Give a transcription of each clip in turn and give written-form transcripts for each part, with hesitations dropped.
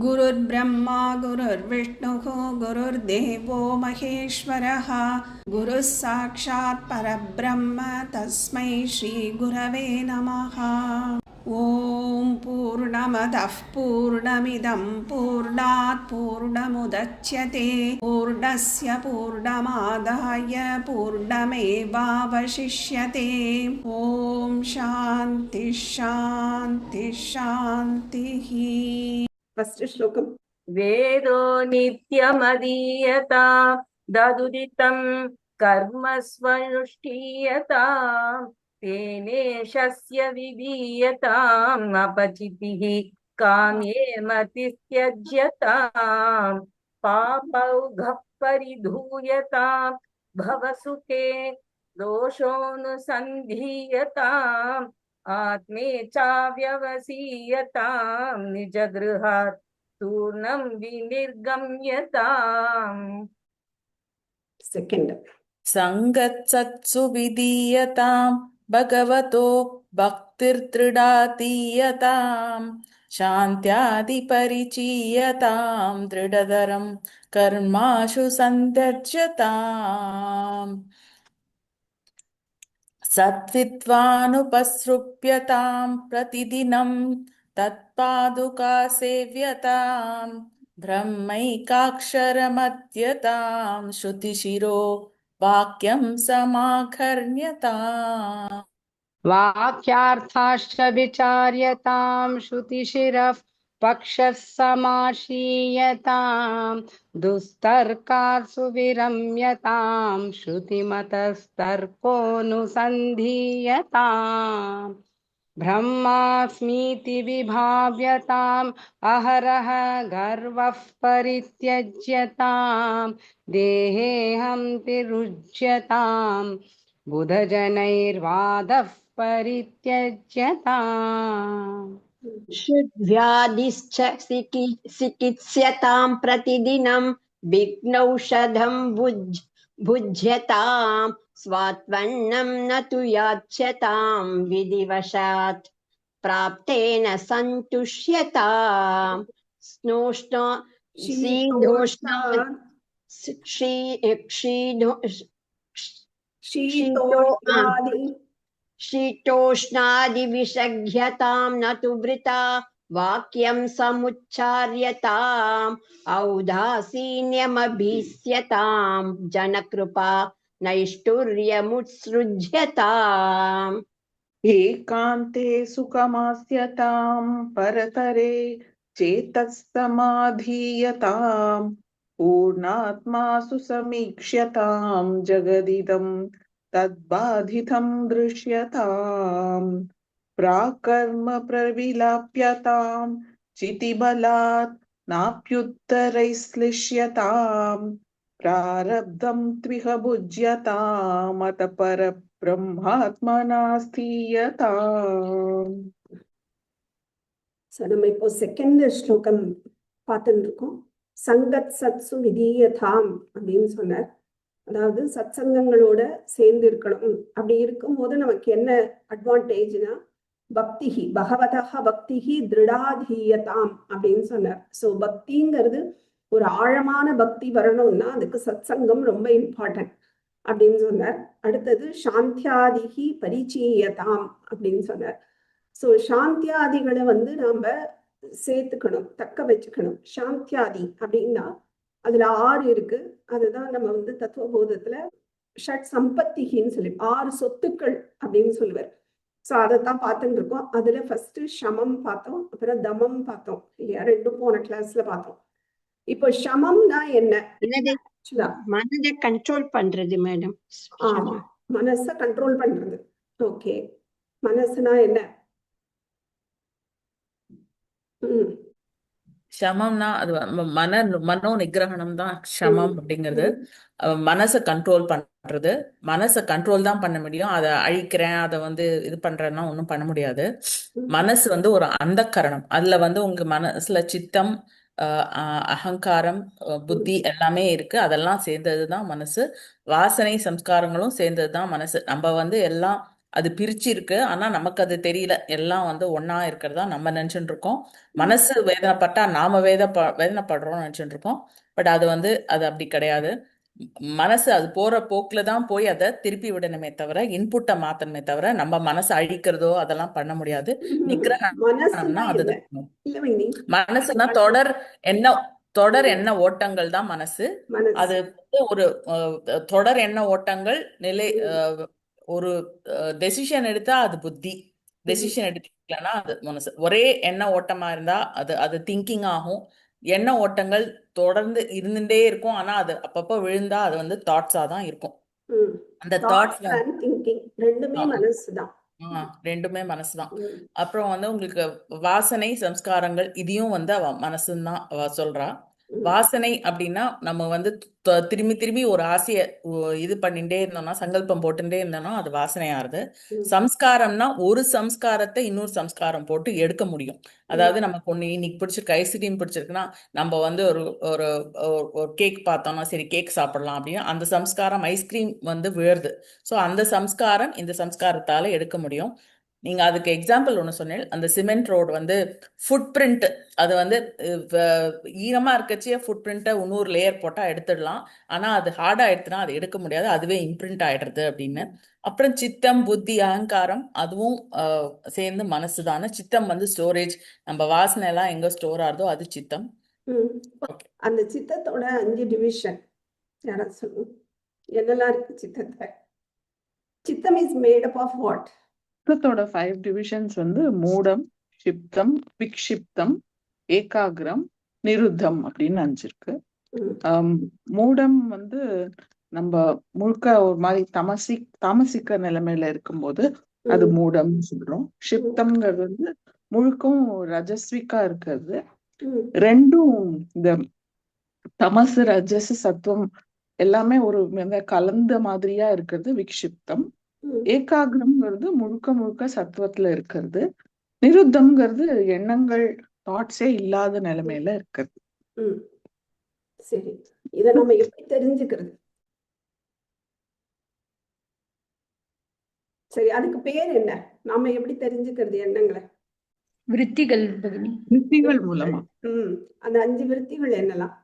गुरुर्ब्रह्मा गुरुर्विष्णुः गुरुर्देवो महेश्वरः गुरुः साक्षात् परब्रह्म तस्मै श्रीगुरवे नमः। ॐ पूर्णमदः पूर्णमिदं पूर्णात् पूर्णमुदच्यते पूर्णस्य पूर्णमादाय पूर्णमेवावशिष्यते। ॐ शान्ति शान्ति शान्तिः। फस्ट श्लोकम। वेदो नित्यमदीयता ददुदितं कर्म स्वनुष्ठीयता तेनेशस्य विधीयताम् अपचितिः काम्ये मतिस्त्यज्यताम् पापौघः परिधूयताम् भवसुखे दोषोऽनुसन्धीयताम् आत्मेचाव्यवसीयताम् निजगृहात् तूर्णं विनिर्गम्यताम्। सेकंड। संगत्सत्सु विधीयताम् भगवतो भक्तिर्दृढातीयताम् शान्त्यादिपरिचीयताम् दृढतरम् कर्माशु सन्त्यज्यताम् सत्वित्वानुपसृप्यताम् प्रतिदिनं तत्पादुकासेव्यताम् ब्रह्मैकाक्षरमध्यताम् श्रुतिशिरो वाक्यं समाकर्ण्यताम् वाक्यार्थाश्च विचार्यतां श्रुतिशिरः पक्षः समाशीयतां दुस्तर्कासु विरम्यतां श्रुतिमतस्तर्कोऽनुसन्धीयताम् ब्रह्मास्मीति विभाव्यताम् अहरः गर्वः परित्यज्यताम् देहेऽहं तिरुज्यताम् बुधजनैर्वादः परित्यज्यताम् शुद्ध्यादिश्च चिकित्स्यतां प्रतिदिनं विघ्नौषधं भुज्यतां स्वात्मन्नं न तु याच्यतां विधिवशात् प्राप्तेन सन्तुष्यताम् शीतोष्णादिविषघ्यतां न तु वृता वाक्यं समुच्चार्यताम् औदासीन्यमभीष्यतां जनकृपा नैष्ठुर्यमुत्सृज्यताम् एकान्ते सुखमास्यतां परतरे चेतस्तमाधीयताम् पूर्णात्मासु समीक्ष्यतां जगदिदं तद्बाधितं दृश्यताम् प्राकर्म प्रविलाप्यतां चितिबलात् नाप्युत्तरैश्लिष्यताम् प्रारब्धं त्विह भुज्यतामत पर ब्रह्मात्मना स्थीयताम्. ஸோ நம்ம இப்போ செகண்ட் ஸ்லோகம் பார்த்துட்டு இருக்கோம். சங்கத் சத்சு விதீயதாம் அப்படின்னு சொன்னார். அதாவது சத் சங்கங்களோட சேர்ந்து இருக்கணும். அப்படி இருக்கும்போது நமக்கு என்ன அட்வான்டேஜ்னா பக்திஹி பகவதः பக்திஹி திருடாதீயதாம் அப்படின்னு சொன்னார். ஸோ பக்திங்கிறது ஒரு ஆழமான பக்தி வரணும்னா அதுக்கு சத் சங்கம் ரொம்ப இம்பார்ட்டன்ட் அப்படின்னு சொன்னார். அடுத்தது சாந்தியாதிகி பரிச்சீயதாம் அப்படின்னு சொன்னார். ஸோ சாந்தியாதிகளை நாம சேர்த்துக்கணும், தக்க வச்சுக்கணும். சாந்தியாதி அப்படின்னா அதுல 6 இருக்கு. அதுதான் நம்ம தத்துவபோதத்துல ஷட் சம்பத்திகின்னு சொல்லி 6 சொத்துக்கள் அப்படின்னு சொல்லுவார். ஸோ அதைத்தான் பார்த்துட்டு இருக்கோம். அதுல ஃபர்ஸ்ட் சமம் பார்த்தோம், அப்புறம் தமம் பார்த்தோம் இல்லையா? 2 போன கிளாஸ்ல பார்த்தோம். இப்போ சமம்னா என்ன? மனதை கண்ட்ரோல் பண்றது மேடம். ஆமா, மனச கண்ட்ரோல் பண்றது. ஓகே, மனசுனா என்ன? சமம்னா அது மனோ நிகிரகணம் தான் சமம் அப்படிங்கிறது. மனசை கண்ட்ரோல் பண்றது. மனசை கண்ட்ரோல் தான் பண்ண முடியும். அதை அழிக்கிறேன், அதை இது பண்றேன்னா ஒன்றும் பண்ண முடியாது. மனசு ஒரு அந்தக்கரணம். அதுல உங்க மனசுல சித்தம், அகங்காரம், புத்தி எல்லாமே இருக்கு. அதெல்லாம் சேர்ந்ததுதான் மனசு. வாசனை சம்ஸ்காரங்களும் சேர்ந்ததுதான் மனசு. நம்ம எல்லாம் அது பிரிச்சு இருக்கு. ஆனா நமக்கு அது தெரியல. எல்லாம் வந்து ஒண்ணா இருக்கிறதா நம்ம நினைச்சுட்டு இருக்கோம். மனசு வேதனைப்பட்டா நாம வேதனைப்படுறோம்னு நினைச்சுட்டு இருக்கோம். பட் அது வந்து அது அப்படி கிடையாது. மனசு அது போற போக்குல தான் போய் அதை திருப்பி விடணுமே தவிர இன்புட்டை மாத்தணுமே தவிர நம்ம மனசை அழிக்கிறதோ அதெல்லாம் பண்ண முடியாது. நிக்கிரகணம்னா மனசுனா என்ன? அதுதான். இல்ல வைனி, மனசுனா தொடர் எண்ண ஓட்டங்கள் தான் மனசு. மனசு. அது வந்து ஒரு தொடர் எண்ண ஓட்டங்கள் நிலை ஒரு டெசிஷன் எடுத்தா அது புத்தி, டெசிஷன் எடுக்கலன்னா அது மனசு. ஒரே எண்ண ஓட்டமா இருந்தா அது திங்கிங் ஆகும். எண்ண ஓட்டங்கள் தொடர்ந்து இருந்துட்டே இருக்கும். ஆனா அது அப்பப்போ விழுந்தா அது வந்து தாட்ஸா தான் இருக்கும். அந்த தாட்ஸ் தாட்ஸ் அண்ட் திங்கிங் ரெண்டுமே மனசுதான். ரெண்டுமே மனசுதான். அப்புறம் வந்து உங்களுக்கு வாசனை சம்ஸ்காரங்கள் இதையும் வந்து அவ மனசுன்னு தான் அவ சொல்றா. வாசனை அப்படின்னா நம்ம வந்து திரும்பி திரும்பி ஒரு ஆசைய இது பண்ணிட்டே இருந்தோம்னா, சங்கல்பம் போட்டுட்டே இருந்தோம்னா அது வாசனையாருது. சம்ஸ்காரம்னா ஒரு சம்ஸ்காரத்தை இன்னொரு சம்ஸ்காரம் போட்டு எடுக்க முடியும். அதாவது நமக்கு ஒண்ணு இன்னைக்கு பிடிச்சிருக்கு, ஐஸ்கிரீம் பிடிச்சிருக்குன்னா நம்ம வந்து ஒரு ஒரு ஒரு கேக் பார்த்தோம்னா சரி கேக் சாப்பிடலாம் அப்படின்னு அந்த சம்ஸ்காரம் ஐஸ்கிரீம் வந்து விழுது. ஸோ அந்த சம்ஸ்காரம் இந்த சம்ஸ்காரத்தால எடுக்க முடியும். நீங்க அதுக்கு எக்ஸாம்பிள் ஒன்று சொன்னேன். அந்த சிமெண்ட் ரோடு வந்து ஃபுட் பிரிண்ட், அது வந்து ஈரமா இருக்கச்சே ஃபுட் பிரிண்ட்டை இன்னொரு லேயர் போட்டா எடுத்துடலாம். ஆனா அது ஹார்டா எடுத்துனா அது எடுக்க முடியாது, அதுவே இம்ப்ரிண்ட் ஆயிடுறது அப்படின்னு. அப்புறம் சித்தம் புத்தி அகங்காரம் அதுவும் சேர்ந்து மனசுதான. சித்தம் வந்து ஸ்டோரேஜ், நம்ம வாசனை எல்லாம் எங்க ஸ்டோர் ஆகுதோ அது சித்தம். அந்த சித்தத்தோட 5 டிவிஷன் யாராவது சொல்லுங்க, என்னெல்லாம் இருக்கு சித்தத்துல? சித்தம் is made up of what? சித்தத்தோட 5 டிவிஷன்ஸ் வந்து மூடம், க்ஷிப்தம், விக்ஷிப்தம், ஏகாகிரம், நிருத்தம் அப்படின்னு 5 இருக்கு. மூடம் வந்து நம்ம முழுக்க ஒரு மாதிரி தாமசிக்க நிலைமையில இருக்கும்போது அது மூடம்னு சொல்றோம். க்ஷிப்தம்ங்கிறது வந்து முழுக்கும் ரஜஸ்விக்கா இருக்கிறது. ரெண்டும் இந்த தமசு ரஜஸ் சத்துவம் எல்லாமே ஒரு கலந்த மாதிரியா இருக்கிறது விக்ஷிப்தம். ஏகாகிரம்ங்கிறது முழுக்க முழுக்க சத்துவத்துல இருக்கிறது. நிருத்தம்ங்கிறது எண்ணங்கள் தாட்ஸே இல்லாத நிலைமையில இருக்கிறது. சரி, இத நம்ம எப்படி தெரிஞ்சுக்கிறது? சரி, அதுக்கு பேர் என்ன? நாம எப்படி தெரிஞ்சுக்கிறது எண்ணங்களை? விருத்திகள் மூலமா. அந்த 5 விருத்திகள் என்னலாம்?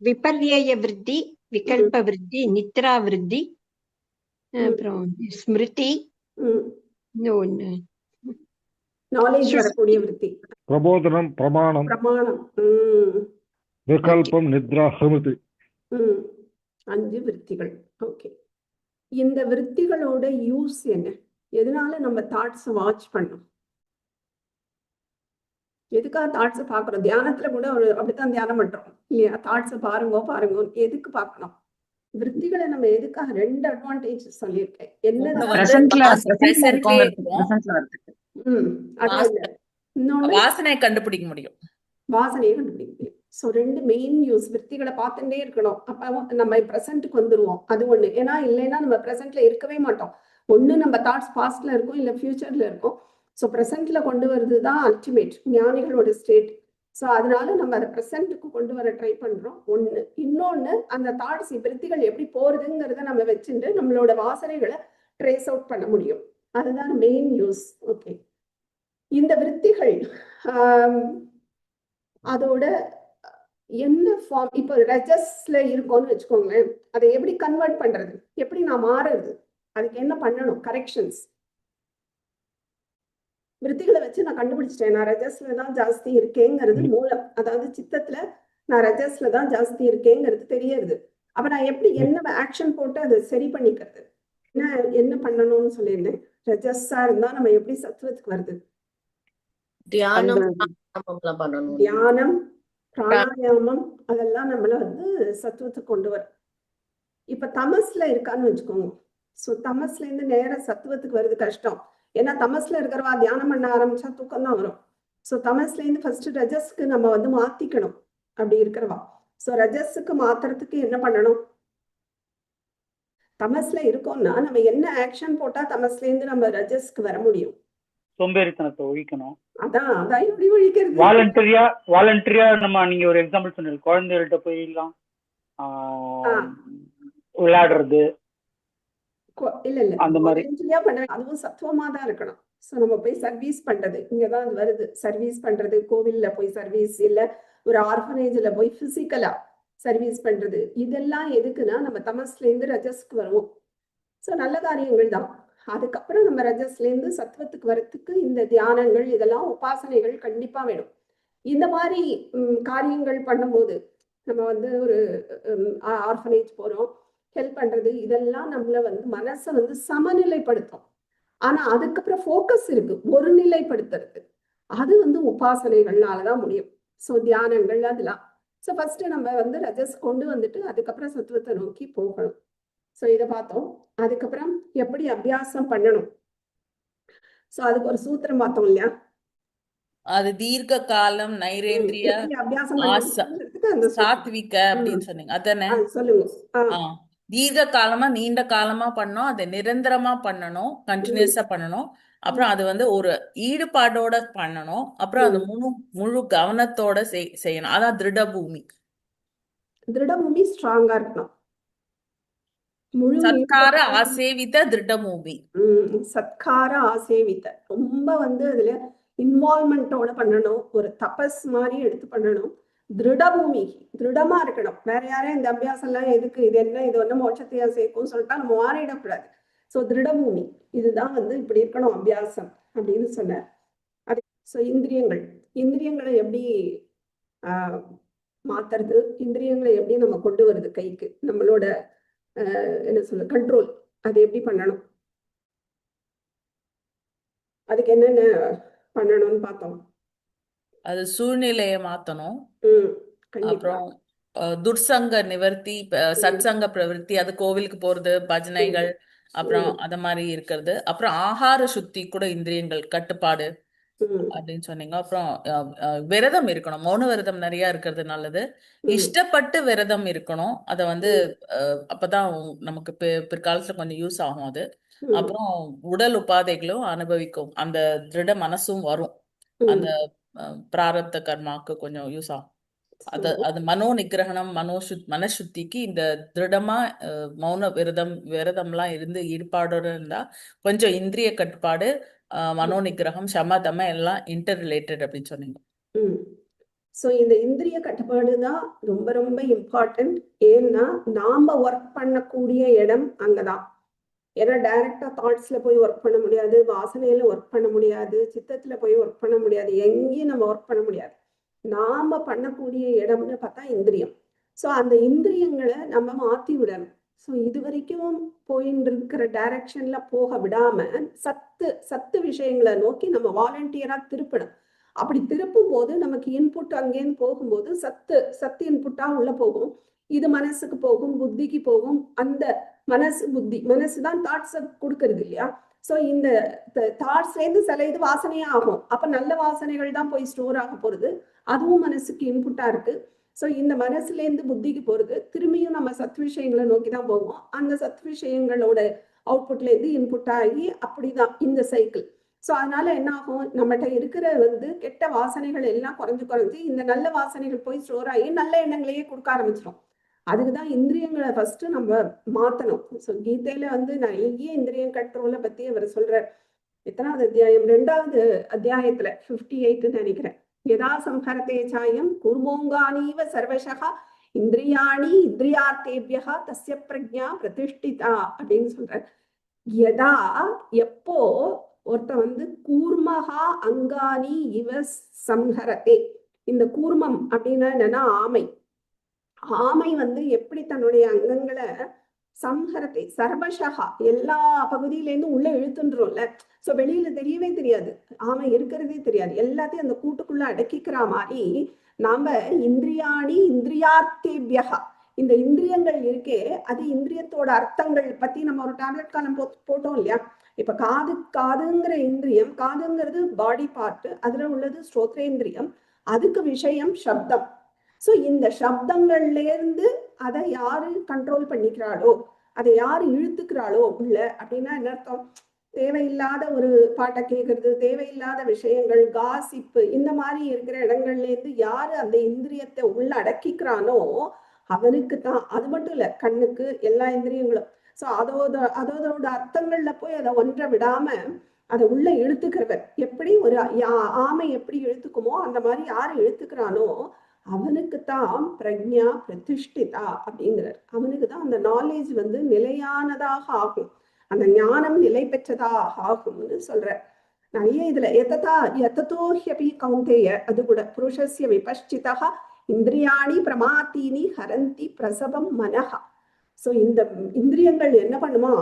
விபர்யய விருத்தி, விகல்ப விருத்தி, நித்ரா விருத்தி, அப்புறம் ஸ்மிருதி, இன்னொன்னு நாலேஜ் வரக்கூடிய விருத்தி, பிரபோதனம், பிரமாணம், விகல்பம், நித்ரா, ஸ்மிருதி. 5 விருத்திகள். ஓகே, இந்த விருத்திகளோட யூஸ் என்ன? எதனால நம்ம தாட்ஸ் வாட்ச் பண்ணோம்? எதுக்காக தாட்ஸ் பாக்குறோம்? தியானத்துல கூட அப்படித்தான் தியானம் பண்றோம் இல்லையா? தாட்ஸ் பாருங்க எதுக்கு பார்க்கணும்? விருத்திகளை நம்ம எதுக்காக? 2 அட்வான்டேஜ் சொல்லியிருக்கேன். என்ன வாசனையை கண்டுபிடிக்க முடியும். So 2 main use. விருத்திகளை பார்த்துட்டே இருக்கணும், அப்ப நம்ம பிரசன்ட்டுக்கு வந்துருவோம். அது ஒண்ணு. ஏன்னா இல்லைன்னா நம்ம பிரசன்ட்ல இருக்கவே மாட்டோம். ஒண்ணு நம்ம தாட்ஸ் பாஸ்ட்ல இருக்கும், இல்ல ஃபியூச்சர்ல இருக்கும். ஸோ ப்ரெசென்ட்ல கொண்டு வருது தான் அல்டிமேட் ஞானிகளோட ஸ்டேட். ஸோ அதனால நம்ம அதை ப்ரெசென்ட்டுக்கு கொண்டு வர ட்ரை பண்றோம். ஒண்ணு. இன்னொன்னு, அந்த தாட்ஸ் விருத்திகள் எப்படி போறதுங்கிறத நம்ம வச்சுட்டு நம்மளோட வாசனைகளை ட்ரேஸ் அவுட் பண்ண முடியும். அதுதான் மெயின் யூஸ். ஓகே, இந்த விருத்திகள் அதோட என்ன ஃபார்ம்? இப்போ ரஜஸ்ல இருக்கோம்னு வச்சுக்கோங்களேன், அதை எப்படி கன்வெர்ட் பண்றது? எப்படி நான் மாறுறது? அதுக்கு என்ன பண்ணணும்? கரெக்ஷன்ஸ். விருத்திகளை வச்சு நான் கண்டுபிடிச்சிட்டேன், நான் ரஜஸ்ல தான் ஜாஸ்தி இருக்கேங்கிறது மூலம். அதாவது சித்தத்துல நான் ரஜஸ்ல தான் ஜாஸ்தி இருக்கேங்கிறது தெரியுது. அப்ப நான் எப்படி என்ன ஆக்ஷன் போட்டு அதை சரி பண்ணிக்கிறது? என்ன பண்ணணும்னு சொல்லியிருந்தேன். ரஜஸா இருந்தா நம்ம எப்படி சத்துவத்துக்கு வருது? தியானம், பிராணாயாமம், அதெல்லாம் நம்மள வந்து சத்துவத்துக்கு கொண்டு வரும். இப்ப தமஸ்ல இருக்கான்னு வச்சுக்கோங்க. சோ தமஸ்ல இருந்து நேர சத்துவத்துக்கு வருது கஷ்டம். ஏன்னா தமஸ்ல இருக்கிறவா தியானம் பண்ண ஆரம்பிச்சா தூக்கம் தான் வரும். சோ தமஸ்ல இருந்து ஃபர்ஸ்ட் ரஜஸ்க்கு நம்ம வந்து மாத்திக்கணும் அப்படி இருக்கிறவா. சோ ரஜஸுக்கு மாத்துறதுக்கு என்ன பண்ணணும்? தமஸ்ல இருக்கோம்னா நம்ம என்ன ஆக்ஷன் போட்டா தமஸ்ல இருந்து நம்ம ரஜஸ்க்கு வர முடியும்? சோம்பேறித்தனத்தை ஒழிக்கணும். அதான் எப்படி ஒழிக்கிறது? வாலண்டரியா நம்ம, நீங்க ஒரு எக்ஸாம்பிள் சொன்னீங்க, குழந்தைகள்கிட்ட போயிடலாம் விளையாடுறது, இல்ல இல்ல அந்த மாதிரி. வாலண்டரியா பண்ண, அதுவும் சத்துவமா தான் இருக்கணும். ஸோ நம்ம போய் சர்வீஸ் பண்றது, இங்கதான் அது வருது. சர்வீஸ் பண்றது, கோவில்ல போய் சர்வீஸ், இல்ல ஒரு ஆர்ஃபனேஜ்ல போய் பிசிக்கலா சர்வீஸ் பண்றது, இதெல்லாம் எதுக்குன்னா நம்ம தமஸ்ல இருந்து ரஜஸ்க்கு வருவோம். ஸோ நல்ல காரியங்கள் தான். அதுக்கப்புறம் நம்ம ரஜஸ்ல இருந்து சத்துவத்துக்கு வரத்துக்கு இந்த தியானங்கள், இதெல்லாம் உபாசனைகள் கண்டிப்பா வேணும். இந்த மாதிரி காரியங்கள் பண்ணும்போது நம்ம வந்து ஒரு ஆர்ஃபனேஜ் போறோம், ஹெல்ப் பண்றது, இதெல்லாம் நம்மள வந்து மனசை வந்து சமநிலைப்படுத்தும். ஆனா அதுக்கப்புறம் ஃபோக்கஸ் இருக்கு, ஒரு நிலைப்படுத்துறது. அது வந்து உபாசனைகள்னாலதான் முடியும். ஸோ தியானங்கள் அதெல்லாம். ஸோ ஃபர்ஸ்ட் நம்ம வந்து ரஜஸ் கொண்டு வந்துட்டு அதுக்கப்புறம் சத்துவத்தை நோக்கி போகணும். ஸோ இதை பார்த்தோம். அதுக்கப்புறம் எப்படி அபியாசம் பண்ணணும். ஸோ அதுக்கு ஒரு சூத்திரம் பார்த்தோம் இல்லையா? அது தீர்க்க காலம் நைரேந்திரிய எப்படி அபியாசம் ஆச பண்ணுறதுக்கு அந்த சாத்விக அப்படின்னு சொன்னீங்க அதானே? சொல்லுங்க. தீர்க்க காலமா நீண்ட காலமா பண்ணணும், அதை நிரந்தரமா பண்ணணும், கண்டினியூஸா பண்ணணும். அப்புறம் அது வந்து ஒரு ஈடுபாடோட பண்ணணும். அப்புறம் அது முழு கவனத்தோட செய்யணும். அதான் திருட பூமி. திருடபூமி ஸ்ட்ராங்கா இருக்கணும். முழு சத்கார ஆசேவித திருடபூமி. சத்கார ஆசேவித ரொம்ப வந்து அதுல இன்வால்மெண்டோட பண்ணணும். ஒரு தபஸ் மாதிரி எடுத்து பண்ணணும். திருடபூமி திருடமா இருக்கணும். வேற யாரையும் இந்த அபியாசம் எல்லாம் எதுக்கு, இது என்ன, இது ஒண்ணு மோட்சத்தையா சேர்க்கும் சொல்லிட்டா நம்ம மாறிடக்கூடாது. ஸோ திருடபூமி இதுதான் வந்து இப்படி இருக்கணும் அபியாசம் அப்படின்னு சொன்னார். அது ஸோ இந்திரியங்களை எப்படி மாத்துறது, இந்திரியங்களை எப்படி நம்ம கொண்டு வருது கைக்கு, நம்மளோட என்ன சொல்ல கண்ட்ரோல், அது எப்படி பண்ணணும், அதுக்கு என்னென்ன பண்ணணும்னு பார்த்தோம். அது சூழ்நிலையை மாத்தணும். அப்புறம் துர்சங்க நிவர்த்தி, சத்சங்க பிரவருத்தி, அது கோவிலுக்கு போறது, பஜனைகள், அப்புறம் அத மாதிரி இருக்கிறது. அப்புறம் ஆகார சுத்தி கூட இந்திரியங்கள் கட்டுப்பாடு அப்படின்னு சொன்னீங்க. அப்புறம் விரதம் இருக்கணும். மௌன விரதம் நிறைய இருக்கிறது நல்லது. இஷ்டப்பட்டு விரதம் இருக்கணும். அத வந்து அப்பதான் நமக்கு பிற்காலத்துல கொஞ்சம் யூஸ் ஆகும் அது. அப்புறம் உடல் உபாதைகளும் அனுபவிக்கும், அந்த திருட மனசும் வரும். அந்த பிராரப்த கர்மாக்கு கொஞ்சம் யூஸ் ஆகும். அது மனோ நிகிரகணம், மனசுத்திக்கு இந்த திருடமா மௌன விரதம்லாம் இருந்து ஈடுபாடோட இருந்தா கொஞ்சம் இந்திரிய கட்டுப்பாடு, மனோ நிகிரகம், சமதம எல்லாம் இன்டர் ரிலேட்டட் அப்படின்னு சொன்னீங்க. ஸோ இந்த இந்திரிய கட்டுப்பாடு தான் ரொம்ப ரொம்ப இம்பார்ட்டன்ட். ஏன்னா நாம ஒர்க் பண்ணக்கூடிய இடம் அங்கதான். ஏன்னா டைரக்டா தாட்ஸ்ல போய் ஒர்க் பண்ண முடியாது, வாசனையில ஒர்க் பண்ண முடியாது, சித்தத்துல போய் ஒர்க் பண்ண முடியாது, எங்கேயும் நம்ம ஒர்க் பண்ண முடியாது. நாம பண்ணக்கூடிய இடம்னு பார்த்தா இந்திரியம். ஸோ அந்த இந்திரியங்களை நம்ம மாத்தி விடணும். ஸோ இது வரைக்கும் போயின்னு இருக்கிற டைரக்ஷன்ல போக விடாம சத்து விஷயங்களை நோக்கி நம்ம வாலண்டியரா திருப்பணும். அப்படி திருப்பும் போது நமக்கு இன்புட் அங்கேன்னு போகும்போது சத்து இன்புட்டா உள்ள போகும். இது மனசுக்கு போகும், புத்திக்கு போகும். அந்த மனசு தான் தாட்ஸை கொடுக்கறது இல்லையா? ஸோ இந்த தாட்ஸ்லேருந்து சில இது வாசனையா ஆகும். அப்ப நல்ல வாசனைகள் தான் போய் ஸ்டோர் ஆக போறது, அதுவும் மனசுக்கு இன்புட்டா இருக்கு. ஸோ இந்த மனசுலேருந்து புத்திக்கு போறது, திரும்பியும் நம்ம சத் விஷயங்களை நோக்கி தான் போவோம். அந்த சத் விஷயங்களோட அவுட்புட்லேருந்து இன்புட் ஆகி அப்படிதான் இந்த சைக்கிள். ஸோ அதனால என்ன ஆகும், நம்மகிட்ட இருக்கிற வந்து கெட்ட வாசனைகள் எல்லாம் குறைஞ்சு இந்த நல்ல வாசனைகள் போய் ஸ்டோர் ஆகி நல்ல எண்ணங்களையே கொடுக்க ஆரம்பிச்சிடும். அதுக்குதான் இந்திரியங்களை ஃபர்ஸ்ட் நம்ம மாத்தணும். ஸோ கீதையில வந்து நிறைய இந்திரியம் கண்ட்ரோலை பத்தி அவர் சொல்றார். எத்தனாவது அத்தியாயம்? 2வது அத்தியாயத்துல 58 நினைக்கிறேன். யதா சம்ஹரதே சாயம் கூர்மோங்கானீவ சர்வசகா இந்திரியாணி இந்திரியார்த்தேபியா தஸ்ய பிரக்ஞா பிரதிஷ்டிதா அப்படின்னு சொல்றார். யதா எப்போ ஒருத்த வந்து கூர்மஹா அங்கானி இவ சம்ஹரதே. இந்த கூர்மம் அப்படின்னா என்னன்னா ஆமை வந்து எப்படி தன்னுடைய அங்கங்களை சம்ஹரத்தை சர்வசகா எல்லா பகுதியிலேருந்து உள்ள இழுத்துன்றோம்ல. ஸோ வெளியில தெரியவே தெரியாது, ஆமை இருக்கிறதே தெரியாது, எல்லாத்தையும் அந்த கூட்டுக்குள்ள அடக்கிக்கிற மாதிரி நாம இந்திரியாணி இந்திரியார்த்தேபியா, இந்த இந்திரியங்கள் இருக்கே அது இந்திரியத்தோட அர்த்தங்கள் பத்தி நம்ம ஒரு டேப்லெட் காலம் போட்டோம் இல்லையா? இப்ப காதுங்கிற இந்திரியம், காதுங்கிறது பாடி பார்ட், அதுல உள்ளது ஸ்ரோத்ரேந்திரியம், அதுக்கு விஷயம் சப்தம். ஸோ இந்த சப்தங்கள்ல இருந்து அதை யாரு கண்ட்ரோல் பண்ணிக்கிறாளோ, அதை யாரு இழுத்துக்கிறாளோ உள்ள அப்படின்னா என்ன அர்த்தம்? தேவையில்லாத ஒரு பாட்டை கேட்கறது, தேவையில்லாத விஷயங்கள், காசிப்பு, இந்த மாதிரி இருக்கிற இடங்கள்ல இருந்து யாரு அந்த இந்திரியத்தை உள்ள அடக்கிக்கிறானோ அவனுக்கு தான். அது மட்டும் இல்ல, கண்ணுக்கு எல்லா இந்திரியங்களும். ஸோ அதோட அர்த்தங்கள்ல போய் அதை ஒன்றை விடாம அதை உள்ள இழுத்துக்கிறவர். எப்படி ஒரு ஆமை எப்படி இழுத்துக்குமோ அந்த மாதிரி யார் இழுத்துக்கிறானோ அவனுக்குத்தான் பிரக்ஞா பிரதிஷ்டிதா அப்படிங்கிறார். அவனுக்கு தான் அந்த நாலேஜ் வந்து நிலையானதாக ஆகும், அந்த ஞானம் நிலை பெற்றதாக ஆகும்னு சொல்ற. நிறைய இதுல எததோஹ்யபி கௌந்தேய, அது கூட புருஷஸ்ய விபஷ்சிதா இந்திரியாணி பிரமாத்தீனி ஹரந்தி பிரசவம் மனஹா. ஸோ இந்த இந்திரியங்கள் என்ன பண்ணுமா,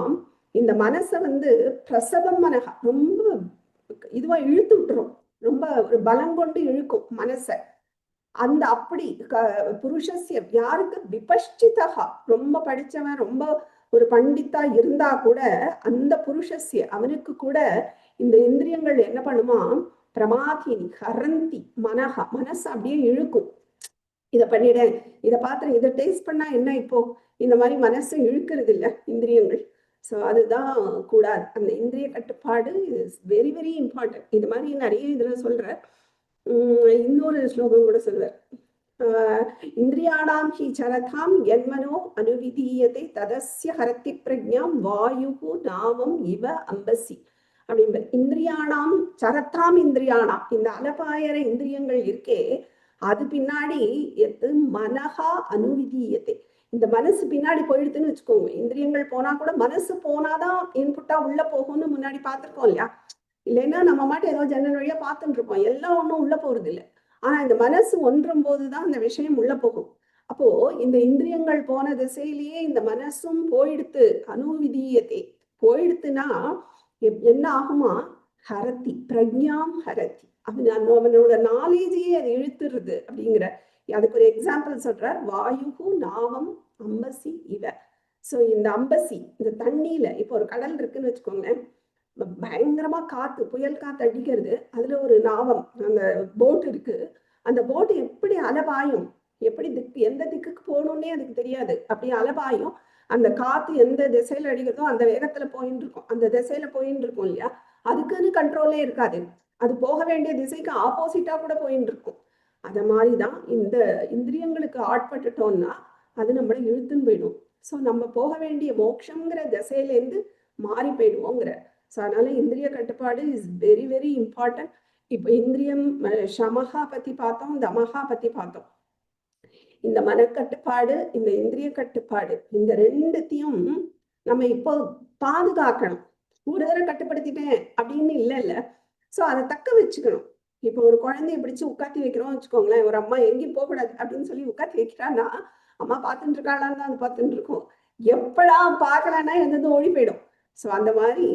இந்த மனசை வந்து பிரசவம் மனஹா ரொம்ப இதுவா இழுத்து விட்டுரும், ரொம்ப ஒரு பலம் கொண்டு இழுக்கும் மனசை. அந்த அப்படி புருஷஸ்ய யாருக்கு விபஷ்சிதா, ரொம்ப படிச்சவன் ரொம்ப ஒரு பண்டித்தா இருந்தா கூட அந்த புருஷஸ்ய அவனுக்கு கூட இந்த இந்திரியங்கள் என்ன பண்ணுமா, பிரமாதினி ஹரந்தி மனஹா, மனசு அப்படியே இழுக்கும். இதை பண்ணிடேன், இதை பார்த்துறேன், இதை டேஸ்ட் பண்ணா என்ன, இப்போ இந்த மாதிரி மனசு இழுக்கிறது இல்லை இந்திரியங்கள். ஸோ அதுதான் கூடாது. அந்த இந்திரிய கட்டுப்பாடு இஸ் வெரி வெரி இம்பார்ட்டன்ட். இது மாதிரி நிறைய இதுல சொல்ற. இன்னொரு ஸ்லோகம் கூட சொல்வார், இந்திரியாணாம் ஹி சரதாம் யன்மனோ அனுவிதீயத்தை ததஸ்ய ஹரத்தி பிரக்ஞாம் வாயுகு நாமம் இவ அம்பசி அப்படின்பர். இந்திரியாணாம் சரத்தாம் இந்திரியாணாம், இந்த அலபாயர இந்திரியங்கள் இருக்கே அது பின்னாடி எது மனஹா அனுவிதீயத்தை, இந்த மனசு பின்னாடி போயிடுதுன்னு வச்சுக்கோங்க. இந்திரியங்கள் போனா கூட மனசு போனாதான் இன்புட்டா உள்ள போகும்னு முன்னாடி பார்த்துருக்கோம் இல்லையா. இல்லைன்னா நம்ம மட்டும் ஏதோ ஜன்னல் வழியா பார்த்துட்டு இருப்போம், எல்லாம் ஒன்றும் உள்ள போறது இல்லை. ஆனா இந்த மனசு ஒன்றும் போதுதான் அந்த விஷயம் உள்ள போகும். அப்போ இந்த இந்திரியங்கள் போன திசையிலேயே இந்த மனசும் போயிடுத்து, அனுவிதீயத்தை போயிடுத்துனா என்ன ஆகுமா, ஹரத்தி பிரக்ஞாம் ஹரத்தி, அவனோட நாலேஜையே அது இழுத்துருது அப்படிங்கிற. அதுக்கு ஒரு எக்ஸாம்பிள் சொல்றார், வாயுகு நாமம் அம்பசி இவ. ஸோ இந்த அம்பசி, இந்த தண்ணியில இப்போ ஒரு கடல் இருக்குன்னு வச்சுக்கோங்களேன், பயங்கரமா காத்து புயல் காத்து அடிக்கிறது, அதுல ஒரு நாவம் அந்த போட் இருக்கு. அந்த போட் எப்படி அலபாயும், எப்படி எந்த திக்குக்கு போகணும்னே அதுக்கு தெரியாது, அப்படி அலபாயும். அந்த காத்து எந்த திசையில அடிக்கிறதோ அந்த வேகத்துல போயின்னு இருக்கும், அந்த திசையில போயின்னு இருக்கும் இல்லையா. அதுக்குன்னு கண்ட்ரோலே இருக்காது, அது போக வேண்டிய திசைக்கு ஆப்போசிட்டா கூட போயின்னு இருக்கும். அத மாதிரிதான் இந்த இந்திரியங்களுக்கு ஆட்பட்டுட்டோம்னா அது நம்மளை இழுத்துன்னு போயிடும். ஸோ நம்ம போக வேண்டிய மோட்சங்கிற திசையிலேருந்து மாறி போயிடுவோங்கிற. ஸோ அதனால இந்திரிய கட்டுப்பாடு இஸ் வெரி வெரி இம்பார்ட்டன்ட். இப்போ இந்திரியம் ஷமஹா பத்தி பார்த்தோம், தமஹா பத்தி பார்த்தோம். இந்த மனக்கட்டுப்பாடு, இந்த இந்திரிய கட்டுப்பாடு, இந்த ரெண்டுத்தையும் நம்ம இப்போ பாதுகாக்கணும். ஒரு தடவை கட்டுப்படுத்திட்டேன் அப்படின்னு இல்லை. ஸோ அதை தக்க வச்சுக்கணும். இப்போ ஒரு குழந்தைய பிடிச்சு உட்காத்தி வைக்கிறோம் வச்சுக்கோங்களேன், ஒரு அம்மா எங்கேயும் போகக்கூடாது அப்படின்னு சொல்லி உட்காத்தி வைக்கிறான்னா அம்மா பார்த்துட்டு இருக்காளான்னு தான் அது பார்த்துட்டு இருக்கோம். எப்படா பார்க்கலான்னா எந்த ஓடி போயிடும். ஸோ அந்த மாதிரி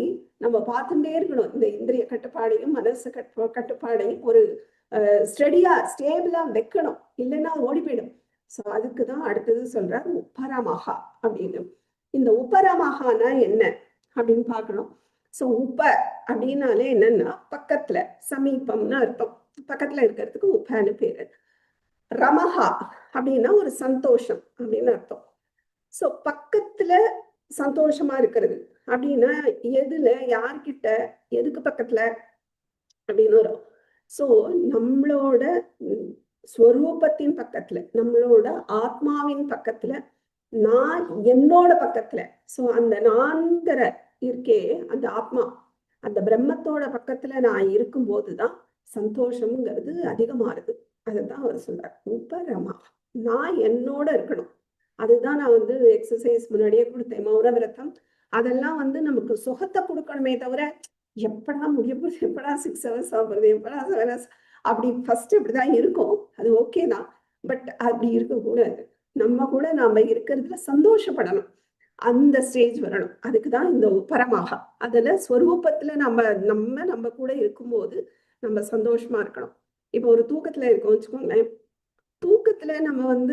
நம்ம பார்த்துட்டே இருக்கணும். இந்த இந்திரிய கட்டுப்பாடையும் மனசு கட்டுப்பாடையும் ஒரு ஸ்டெடியா ஸ்டேபிளா வைக்கணும், இல்லைன்னா அது ஓடி போயிடும். ஸோ அதுக்கு தான் அடுத்தது சொல்றாரு உப்பரமஹா அப்படின்னு. இந்த உப்பரமஹானா என்ன அப்படின்னு பார்க்கணும். ஸோ உப்ப அப்படின்னாலே என்னன்னா பக்கத்துல, சமீபம்னு அர்த்தம். பக்கத்துல இருக்கிறதுக்கு உப்பன்னு பேரு. ரமஹா அப்படின்னா ஒரு சந்தோஷம் அப்படின்னு அர்த்தம். ஸோ பக்கத்துல சந்தோஷமா இருக்கிறது அப்படின்னா எதுல, யார்கிட்ட, எதுக்கு பக்கத்துல அப்படின்னு வரும். ஸோ நம்மளோட ஸ்வரூபத்தின் பக்கத்துல, நம்மளோட ஆத்மாவின் பக்கத்துல, நான் என்னோட பக்கத்துல. ஸோ அந்த நான்கிற இருக்கே அந்த ஆத்மா, அந்த பிரம்மத்தோட பக்கத்துல நான் இருக்கும் போதுதான் சந்தோஷம்ங்கிறது அதிகமாறுது. அதுதான் அவர் சொல்றார் உபரமா. நான் என்னோட இருக்கணும். அதுதான் நான் எக்ஸசைஸ் முன்னாடியே கொடுத்தேன், மௌன விரதம். அதெல்லாம் நமக்கு சுகத்தை கொடுக்கணுமே தவிர எப்படா முடிய போகுது, எப்படா 6 hours ஆகுறது, எப்படா 7 hours அப்படி ஃபர்ஸ்ட் இப்படிதான் இருக்கும். அது ஓகே தான், பட் அப்படி இருக்கக்கூடாது. நம்ம கூட நாம இருக்கிறதுல சந்தோஷப்படணும், அந்த ஸ்டேஜ் வரணும். அதுக்குதான் இந்த பரமாக. அதுல ஸ்வரூபத்துல நம்ம கூட இருக்கும்போது நம்ம சந்தோஷமா இருக்கணும். இப்போ ஒரு தூக்கத்துல இருக்கோம் வச்சுக்கோங்களேன், தூக்கத்துல நம்ம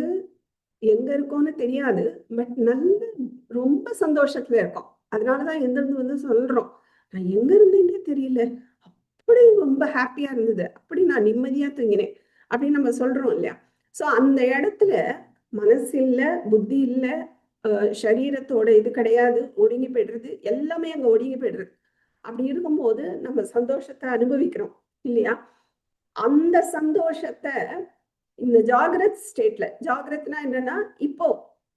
எங்க இருக்கோம்னு தெரியாது, பட் நல்ல ரொம்ப சந்தோஷத்துல இருக்கோம். அதனாலதான் எந்திருந்து சொல்றோம், நான் எங்க இருந்தேன்னே தெரியல, அப்படி ரொம்ப ஹாப்பியா இருந்தது, அப்படி நான் நிம்மதியா தூங்கினேன் அப்படின்னு நம்ம சொல்றோம் இல்லையா. சோ அந்த இடத்துல மனசு இல்ல, புத்தி இல்ல, சரீரத்தோட இது கிடையாது, ஒடுங்கி போயிடுறது, எல்லாமே அங்க ஒடுங்கி போயிடுறது. அப்படி இருக்கும்போது நம்ம சந்தோஷத்தை அனுபவிக்கிறோம் இல்லையா. அந்த சந்தோஷத்தை இந்த ஜாகிரத் ஸ்டேட்ல, ஜாகிரத்னா என்னன்னா இப்போ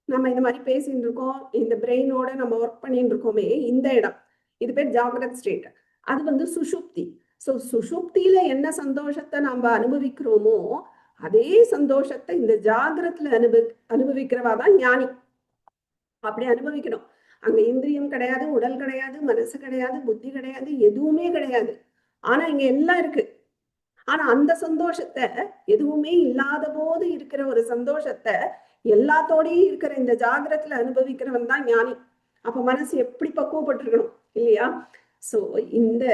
நம்ம இந்த மாதிரி பேசிட்டு இருக்கோம், இந்த பிரெயினோட நம்ம ஒர்க் பண்ணிட்டு இருக்கோமே, இந்த இடம் இது பேர் ஜாகிரத் ஸ்டேட். அது வந்து சுஷுப்தி. ஸோ சுஷுப்தியில என்ன சந்தோஷத்தை நம்ம அனுபவிக்கிறோமோ அதே சந்தோஷத்தை இந்த ஜாகிரத்துல அனுபவிக்கிறவா தான் ஞானி. அப்படி அனுபவிக்கணும். அங்க இந்திரியம் கிடையாது, உடல் கிடையாது, மனசு கிடையாது, புத்தி கிடையாது, எதுவுமே கிடையாது. ஆனா இங்க எல்லாம் இருக்கு. ஆனா அந்த சந்தோஷத்தை, எதுவுமே இல்லாத போது இருக்கிற ஒரு சந்தோஷத்தை எல்லாத்தோடையும் இருக்கிற இந்த ஜாகிரத்துல அனுபவிக்கிறவன் தான் ஞானி. அப்ப மனசு எப்படி பக்குவப்பட்டிருக்கணும் இல்லையா? சோ இந்த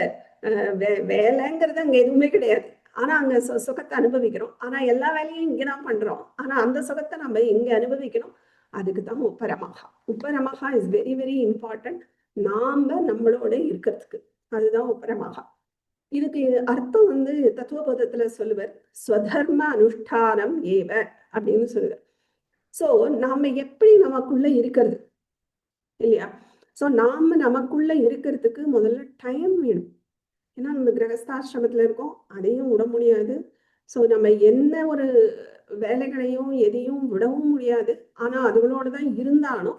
வேலைங்கிறது அங்க எதுவுமே கிடையாது. ஆனா அங்க சுகத்தை அனுபவிக்கிறோம். ஆனா எல்லா வேலையும் இங்கதான் பண்றோம். ஆனா அந்த சுகத்தை நம்ம இங்க அனுபவிக்கணும். அதுக்கு தான் உபரமஹா. உபரமஹா இஸ் வெரி வெரி இம்பார்ட்டன்ட். நாம நம்மளோட இருக்கிறதுக்கு அதுதான் உபரமஹா. இதுக்கு அர்த்தம் வந்து தத்துவபோதத்துல சொல்லுவார், ஸ்வதர்ம அனுஷ்டானம் ஏவ அப்படின்னு சொல்லுவார். சோ நாம எப்படி நமக்குள்ள இருக்கிறது இல்லையா? சோ நாம நமக்குள்ள இருக்கிறதுக்கு முதல்ல டைம் வேணும். ஏன்னா நம்ம கிரகஸ்தாசிரமத்துல இருக்கோம், அதையும் விட முடியாது. சோ நம்ம என்ன ஒரு வேலைகளையும் எதையும் விடவும் முடியாது. ஆனா அதுகளோட தான் இருந்தாலும்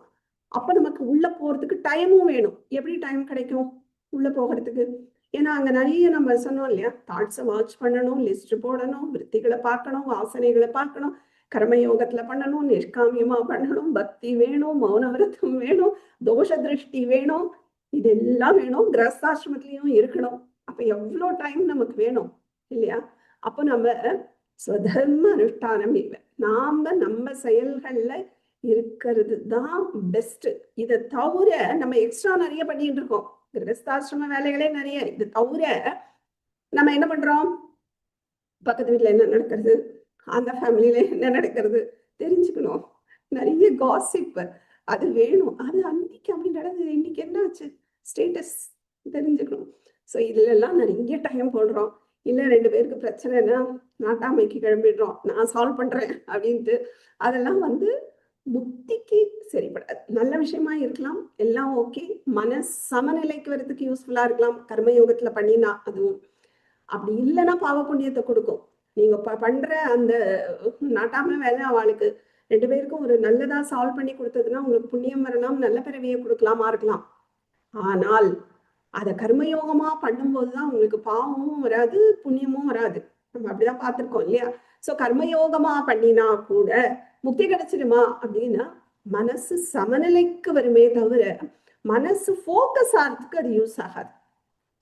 அப்ப நமக்கு உள்ள போறதுக்கு டைமும் வேணும். எப்படி டைம் கிடைக்கும் உள்ள போகிறதுக்கு? ஏன்னா அங்க நிறைய நம்ம சொன்னோம் இல்லையா, தாட்ஸை வாட்ச் பண்ணணும், லிஸ்ட் போடணும், விற்த்திகளை பார்க்கணும், வாசனைகளை பார்க்கணும், கர்மயோகத்துல பண்ணணும், நிஷ்காமியமா பண்ணணும், பக்தி வேணும், மௌன விரதம் வேணும், தோஷ திருஷ்டி வேணும், இதெல்லாம் வேணும். கிரகஸ்தாசிரமத்திலையும் இருக்கணும். அப்ப எவ்வளோ டைம் நமக்கு வேணும் இல்லையா? அப்போ நம்ம ஸ்வதர்ம அனுஷ்டானம் இல்லை, நாம நம்ம செயல்கள்ல இருக்கிறது தான் பெஸ்ட். இதை தவிர நம்ம எக்ஸ்ட்ரா நிறைய பண்ணிட்டு இருக்கோம். கிரகஸ்தாசிரம வேலைகளே நிறைய. இது தவிர நம்ம என்ன பண்றோம்? பக்கத்து வீட்டுல என்ன நடக்கிறது, அந்த ஃபேமிலியில என்ன நடக்கிறது தெரிஞ்சுக்கணும். நிறைய காசிப் அது வேணும். அது அன்னைக்கு அப்படி நடந்தது, இன்னைக்கு என்ன ஆச்சு, ஸ்டேட்டஸ் தெரிஞ்சுக்கணும். ஸோ இதுல எல்லாம் நிறைய டைம் போடுறோம். இல்லை 2 பேருக்கு பிரச்சனைனா நாட்டாமைக்கு கிளம்பிடுறோம், நான் சால்வ் பண்றேன் அப்படின்ட்டு. அதெல்லாம் வந்து புத்திக்கு சரிப்படாது. நல்ல விஷயமா இருக்கலாம், எல்லாம் ஓகே, மன சமநிலைக்கு வரதுக்கு யூஸ்ஃபுல்லா இருக்கலாம் கர்மயோகத்துல பண்ணினா. அதுவும் அப்படி இல்லைன்னா பாவ புண்ணியத்தை கொடுக்கும். நீங்க பண்ற அந்த நாட்டாம வேலை அவளுக்கு 2 பேருக்கும் ஒரு நல்லதா சால்வ் பண்ணி கொடுத்ததுன்னா உங்களுக்கு புண்ணியம் வரலாம், நல்ல பிறவியை கொடுக்கலாமா இருக்கலாம். ஆனால் அதை கர்மயோகமா பண்ணும்போதுதான் உங்களுக்கு பாவமும் வராது, புண்ணியமும் வராது. நம்ம அப்படிதான் பார்த்திருக்கோம் இல்லையா? சோ கர்மயோகமா பண்ணினா கூட முக்தி கிடைச்சிடுமா அப்படின்னா மனசு சமநிலைக்கு வருமே தவிர மனசு ஃபோக்கஸ் ஆகிறதுக்கு அது யூஸ் ஆகாது.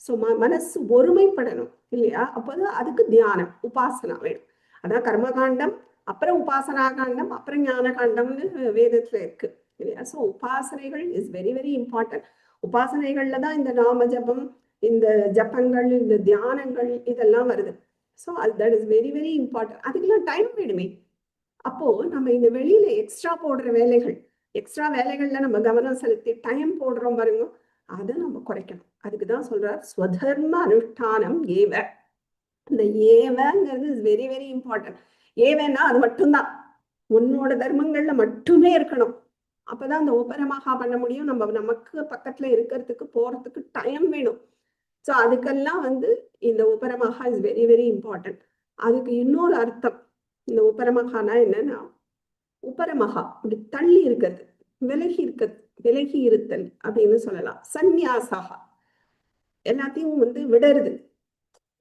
ஸோ மனசு ஒருமைப்படணும் இல்லையா? அப்போதான் அதுக்கு தியானம், உபாசனா வேணும். அதான் கர்மகாண்டம், அப்புறம் உபாசனா காண்டம், அப்புறம் ஞான காண்டம்னு வேதத்துல இருக்கு இல்லையா? ஸோ உபாசனைகள் இஸ் வெரி வெரி இம்பார்ட்டன்ட். உபாசனைகள்ல தான் இந்த நாம ஜபம், இந்த ஜபங்கள், இந்த தியானங்கள் இதெல்லாம் வருது. So that is very very important. அதுக்கெல்லாம் டைம் வேணுமே. அப்போ நம்ம இந்த வெளியில எக்ஸ்ட்ரா போடுற வேலைகள், எக்ஸ்ட்ரா வேலைகள்ல நம்ம கவனம் செலுத்தி டைம் போடுறோம் பாருங்க, அதை நம்ம குறைக்கணும். அதுக்குதான் சொல்றார் ஸ்வதர்ம அனுஷ்டானம் ஏவ. இந்த ஏவங்கிறது இஸ் வெரி வெரி இம்பார்ட்டன்ட். ஏவன்னா அது மட்டும்தான், உன்னோட தர்மங்கள்ல மட்டுமே இருக்கணும். அப்பதான் அந்த உபரமஹா பண்ண முடியும். நம்ம நமக்கு பக்கத்துல இருக்கிறதுக்கு போறதுக்கு டைம் வேணும். ஸோ அதுக்கெல்லாம் வந்து இந்த உபரமஹா இஸ் வெரி வெரி இம்பார்ட்டன்ட். அதுக்கு இன்னொரு அர்த்தம், இந்த உபரமஹானா என்னன்னா, உபரமஹா இப்படி தள்ளி இருக்கிறது, விலகி இருக்கிறது, விலகி இருத்தல் அப்படின்னு சொல்லலாம். சந்நியாசகா எல்லாத்தையும் வந்து விடுறது.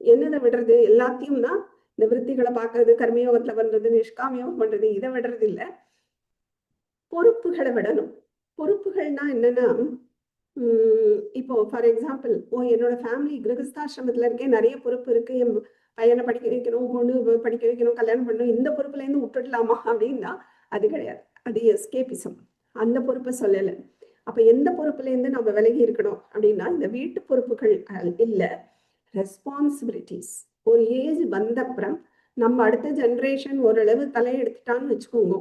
என்னதை விடுறது? எல்லாத்தையும்னா இந்த விருத்திகளை பார்க்கறது, கர்மயோகத்துல பண்றது, நிஷ்காமியம் பண்றது, இதை விடுறது இல்லை, பொறுப்புகளை விடணும். பொறுப்புகள்னா என்னன்னா, இப்போ ஃபார் எக்ஸாம்பிள், என்னோட ஃபேமிலி கிரகஸ்தாசிரமத்துல இருக்கேன், நிறைய பொறுப்பு இருக்கு, என் பையனை படிக்க வைக்கணும், பொண்ணு படிக்க வைக்கணும், கல்யாணம் பண்ணணும், இந்த பொறுப்புல இருந்து விட்டுடலாமா அப்படின்னா அது கிடையாது. அது எஸ்கேபிசம். அந்த பொறுப்பை சொல்லலை. அப்ப எந்த பொறுப்புல இருந்து நம்ம விலகி இருக்கணும் அப்படின்னா, இந்த வீட்டு பொறுப்புகள் இல்லை, ரெஸ்பான்சிபிலிட்டிஸ். ஒரு ஏஜ் வந்தப்புறம் நம்ம அடுத்த ஜென்ரேஷன் ஓரளவு தலையெடுத்துட்டான்னு வச்சுக்கோங்க,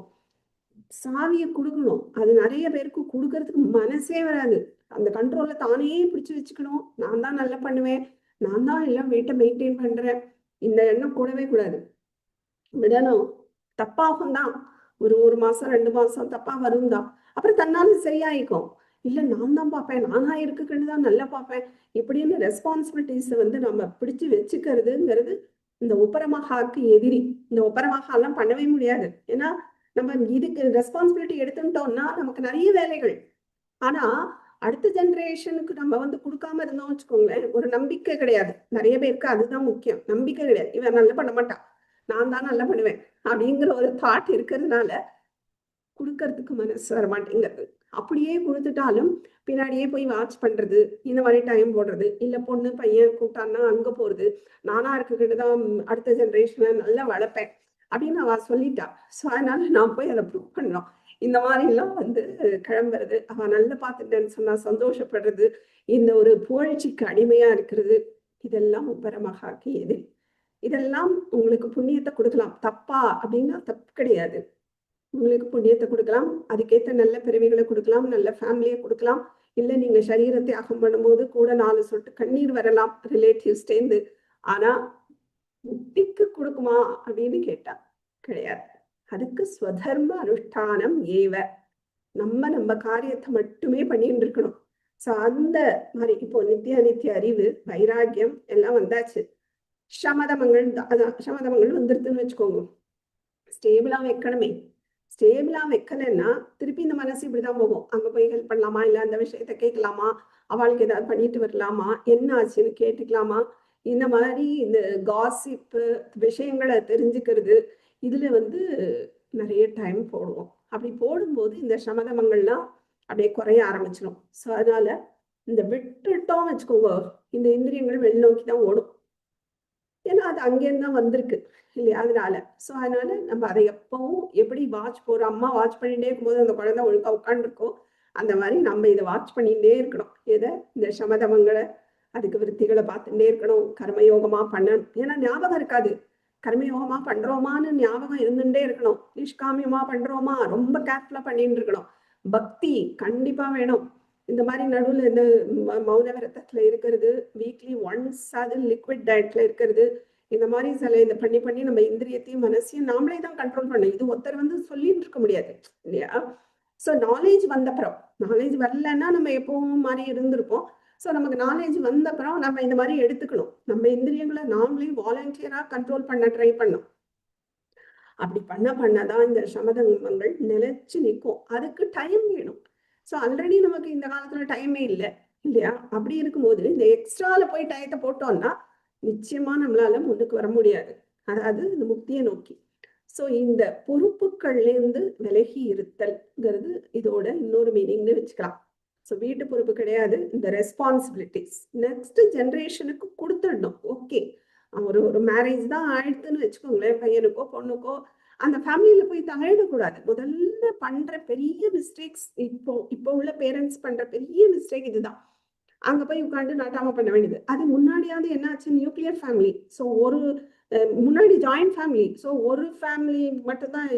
சாவியை கொடுக்கணும். அது நிறைய பேருக்கு கொடுக்கறதுக்கு மனசே வராது. அந்த கண்ட்ரோல்ல தானே பிடிச்சு வச்சுக்கணும், நான் தான் நல்லா பண்ணுவேன், நான் தான் எல்லாம் வீட்டை மெயின்டைன் பண்றேன், இந்த எண்ணம் கூடவே கூடாது. விடணும். தப்பாகும் தான், ஒரு மாசம் 2 மாசம் தப்பா வரும் தான், அப்புறம் தன்னால சரியாயிக்கும். இல்ல நான் தான் பார்ப்பேன், நானா இருக்குன்னு தான் நல்லா பார்ப்பேன், இப்படின்னு ரெஸ்பான்சிபிலிட்டிஸ் வந்து நம்ம பிடிச்சு வச்சுக்கிறதுங்கிறது இந்த உபரமஹாக்கு எதிரி. இந்த உபரமஹாலாம் பண்ணவே முடியாது. ஏன்னா நம்ம இதுக்கு ரெஸ்பான்சிபிலிட்டி எடுத்துட்டோம்னா நமக்கு நிறைய வேலைகள். ஆனா அடுத்த ஜெனரேஷனுக்கு நம்ம வந்து கொடுக்காம இருந்தோம் வச்சுக்கோங்களேன், ஒரு நம்பிக்கை கிடையாது. நிறைய பேருக்கு அதுதான் முக்கியம், நம்பிக்கை கிடையாது. இவன் நல்லா பண்ண மாட்டான், நான் தான் நல்லா பண்ணுவேன் அப்படிங்கிற ஒரு தாட் இருக்கிறதுனால கொடுக்கறதுக்கு மனசு வர மாட்டேங்கிறது. அப்படியே கொடுத்துட்டாலும் பின்னாடியே போய் வாட்ச் பண்றது, இந்த மாதிரி டைம் போடுறது, இல்ல பொண்ணு பையன் கூட்டான்னா அங்க போறது, நானா இருக்கிட்டுதான் அடுத்த ஜெனரேஷனை நல்லா வளர்ப்பேன் அப்படின்னு அவ சொல்லிட்டா. ஸோ அதனால நான் போய் அதை ப்ரூவ் பண்ணலாம். இந்த மாதிரி எல்லாம் வந்து கிளம்புறது, அவ நல்லா பார்த்துட்டேன்னு சொன்னா சந்தோஷப்படுறது, இந்த ஒரு புகழ்ச்சிக்கு அடிமையா இருக்கிறது, இதெல்லாம் உபரமகாக்கு எதிரி. இதெல்லாம் உங்களுக்கு புண்ணியத்தை கொடுக்கலாம். தப்பா அப்படின்னா தப்பு கிடையாது. உங்களுக்கு புண்ணியத்தை கொடுக்கலாம், அதுக்கேற்ற நல்ல பிறவிகளை கொடுக்கலாம், நல்ல ஃபேமிலியை கொடுக்கலாம். இல்லை நீங்க சரீர தியாகம் பண்ணும்போது கூட 4 சொட்டு கண்ணீர் வரலாம் ரிலேட்டிவ்ஸ்டேந்து. ஆனா முக்திக்கு கொடுக்குமா அப்படின்னு கேட்டா கிடையாது. அதுக்கு ஸ்வதர்ம அனுஷ்டானம் ஏவ, நம்ம காரியத்தை மட்டுமே பண்ணிட்டு இருக்கணும். ஸோ அந்த மாதிரி இப்போ நித்திய அனித்திய அறிவு, வைராக்கியம் எல்லாம் வந்தாச்சு. சமதமங்கள் அதான் சமதமங்கள் வந்துருதுன்னு வச்சுக்கோங்க. ஸ்டேபிளா வைக்கணுமே. ஸ்டேபிளா வைக்கலன்னா திருப்பி இந்த மனசு இப்படிதான் போகும். அங்க போய் ஹெல்ப் பண்ணலாமா, இல்ல அந்த விஷயத்த கேட்கலாமா, அவளுக்கு ஏதாவது பண்ணிட்டு வரலாமா, என்ன ஆச்சுன்னு கேட்டுக்கலாமா, இந்த மாதிரி இந்த காசிப்பு விஷயங்களை தெரிஞ்சுக்கிறது, இதுல வந்து நிறைய டைம் போடுவோம். அப்படி போடும்போது இந்த சமதமங்கள்லாம் அப்படியே குறைய ஆரம்பிச்சிடும். ஸோ அதனால இந்த விட்டுட்டோம் வச்சுக்கோங்க, இந்த இந்திரியங்கள் வெளிநோக்கி தான் ஓடும். ஏன்னா அது அங்கேருந்து தான் வந்திருக்கு இல்லையா, அதனால. ஸோ அதனால நம்ம அதை எப்பவும் எப்படி வாட்ச் போடுறோம், அம்மா வாட்ச் பண்ணிட்டே இருக்கும்போது அந்த குழந்தை ஒழுங்கா உட்காந்துருக்கோம், அந்த மாதிரி நம்ம இதை வாட்ச் பண்ணிட்டே இருக்கணும். எதை, இந்த சமதமங்களை, அதுக்கு விருத்திகளை பார்த்துட்டே இருக்கணும். கர்மயோகமா பண்ணணும். ஏன்னா ஞாபகம் இருக்காது. கர்மயோகமா பண்றோமான்னு ஞாபகம் இருந்துட்டே இருக்கணும். நிஷ்காமியமா பண்றோமா ரொம்ப கேர்ஃபுல்லா பண்ணிட்டு இருக்கணும். பக்தி கண்டிப்பா வேணும். இந்த மாதிரி நடுவில் இந்த மௌன விரதத்துல இருக்கிறது, வீக்லி ஒன்ஸ் அது லிக்விட் டயட்ல இருக்கிறது, இந்த மாதிரி சில இந்த பண்ணி நம்ம இந்திரியத்தையும் மனசையும் நாமளே தான் கண்ட்ரோல் பண்ணணும். இது ஒருத்தர் வந்து சொல்லிட்டு இருக்க முடியாது இல்லையா. ஸோ நாலேஜ் வந்தப்புறம், நாலேஜ் வரலன்னா நம்ம எப்பவும் மாதிரி இருந்திருப்போம். ஸோ நமக்கு நாலேஜ் வந்தப்புறம் நம்ம இந்த மாதிரி எடுத்துக்கணும். நம்ம இந்திரியங்களை நாமளே வாலண்டியரா கண்ட்ரோல் பண்ண ட்ரை பண்ணோம். அப்படி பண்ணதான் இந்த சமதங்கள் நிலைச்சு நிற்கும். அதுக்கு டைம் வேணும். ஸோ ஆல்ரெடி நமக்கு இந்த காலத்துல டைமே இல்லை இல்லையா. அப்படி இருக்கும்போது இந்த எக்ஸ்ட்ரால போய் டயத்தை போட்டோம்னா நிச்சயமா நம்மளால முன்னுக்கு வர முடியாது, அதாவது இந்த முக்தியை நோக்கி. ஸோ இந்த பொறுப்புகள்லேருந்து விலகி இருத்தல்ங்கிறது இதோட இன்னொரு மீனிங்னு வச்சுக்கலாம். ஸோ வீட்டு பொறுப்பு கிடையாது, இந்த ரெஸ்பான்சிபிலிட்டிஸ் நெக்ஸ்ட் ஜென்ரேஷனுக்கு கொடுத்துடணும். ஓகே, ஒரு மேரேஜ் தான் ஆயிடுதுன்னு வச்சுக்கோங்களேன், பையனுக்கோ பொண்ணுக்கோ, அந்த ஃபேமிலியில போய் தலையிடக்கூடாது. முதல்ல பண்ற பெரிய மிஸ்டேக்ஸ், இப்போ உள்ள பேரண்ட்ஸ் பண்ற பெரிய மிஸ்டேக் இதுதான். அங்க போய் உட்காந்து நாட்டாம பண்ண வேண்டியது. அது முன்னாடியாவது என்ன ஆச்சு, நியூக்ளியர் ஃபேமிலி. ஸோ முன்னாடி ஜாயிண்ட் ஃபேமிலி. ஸோ ஒரு ஃபேமிலி மட்டும் தான்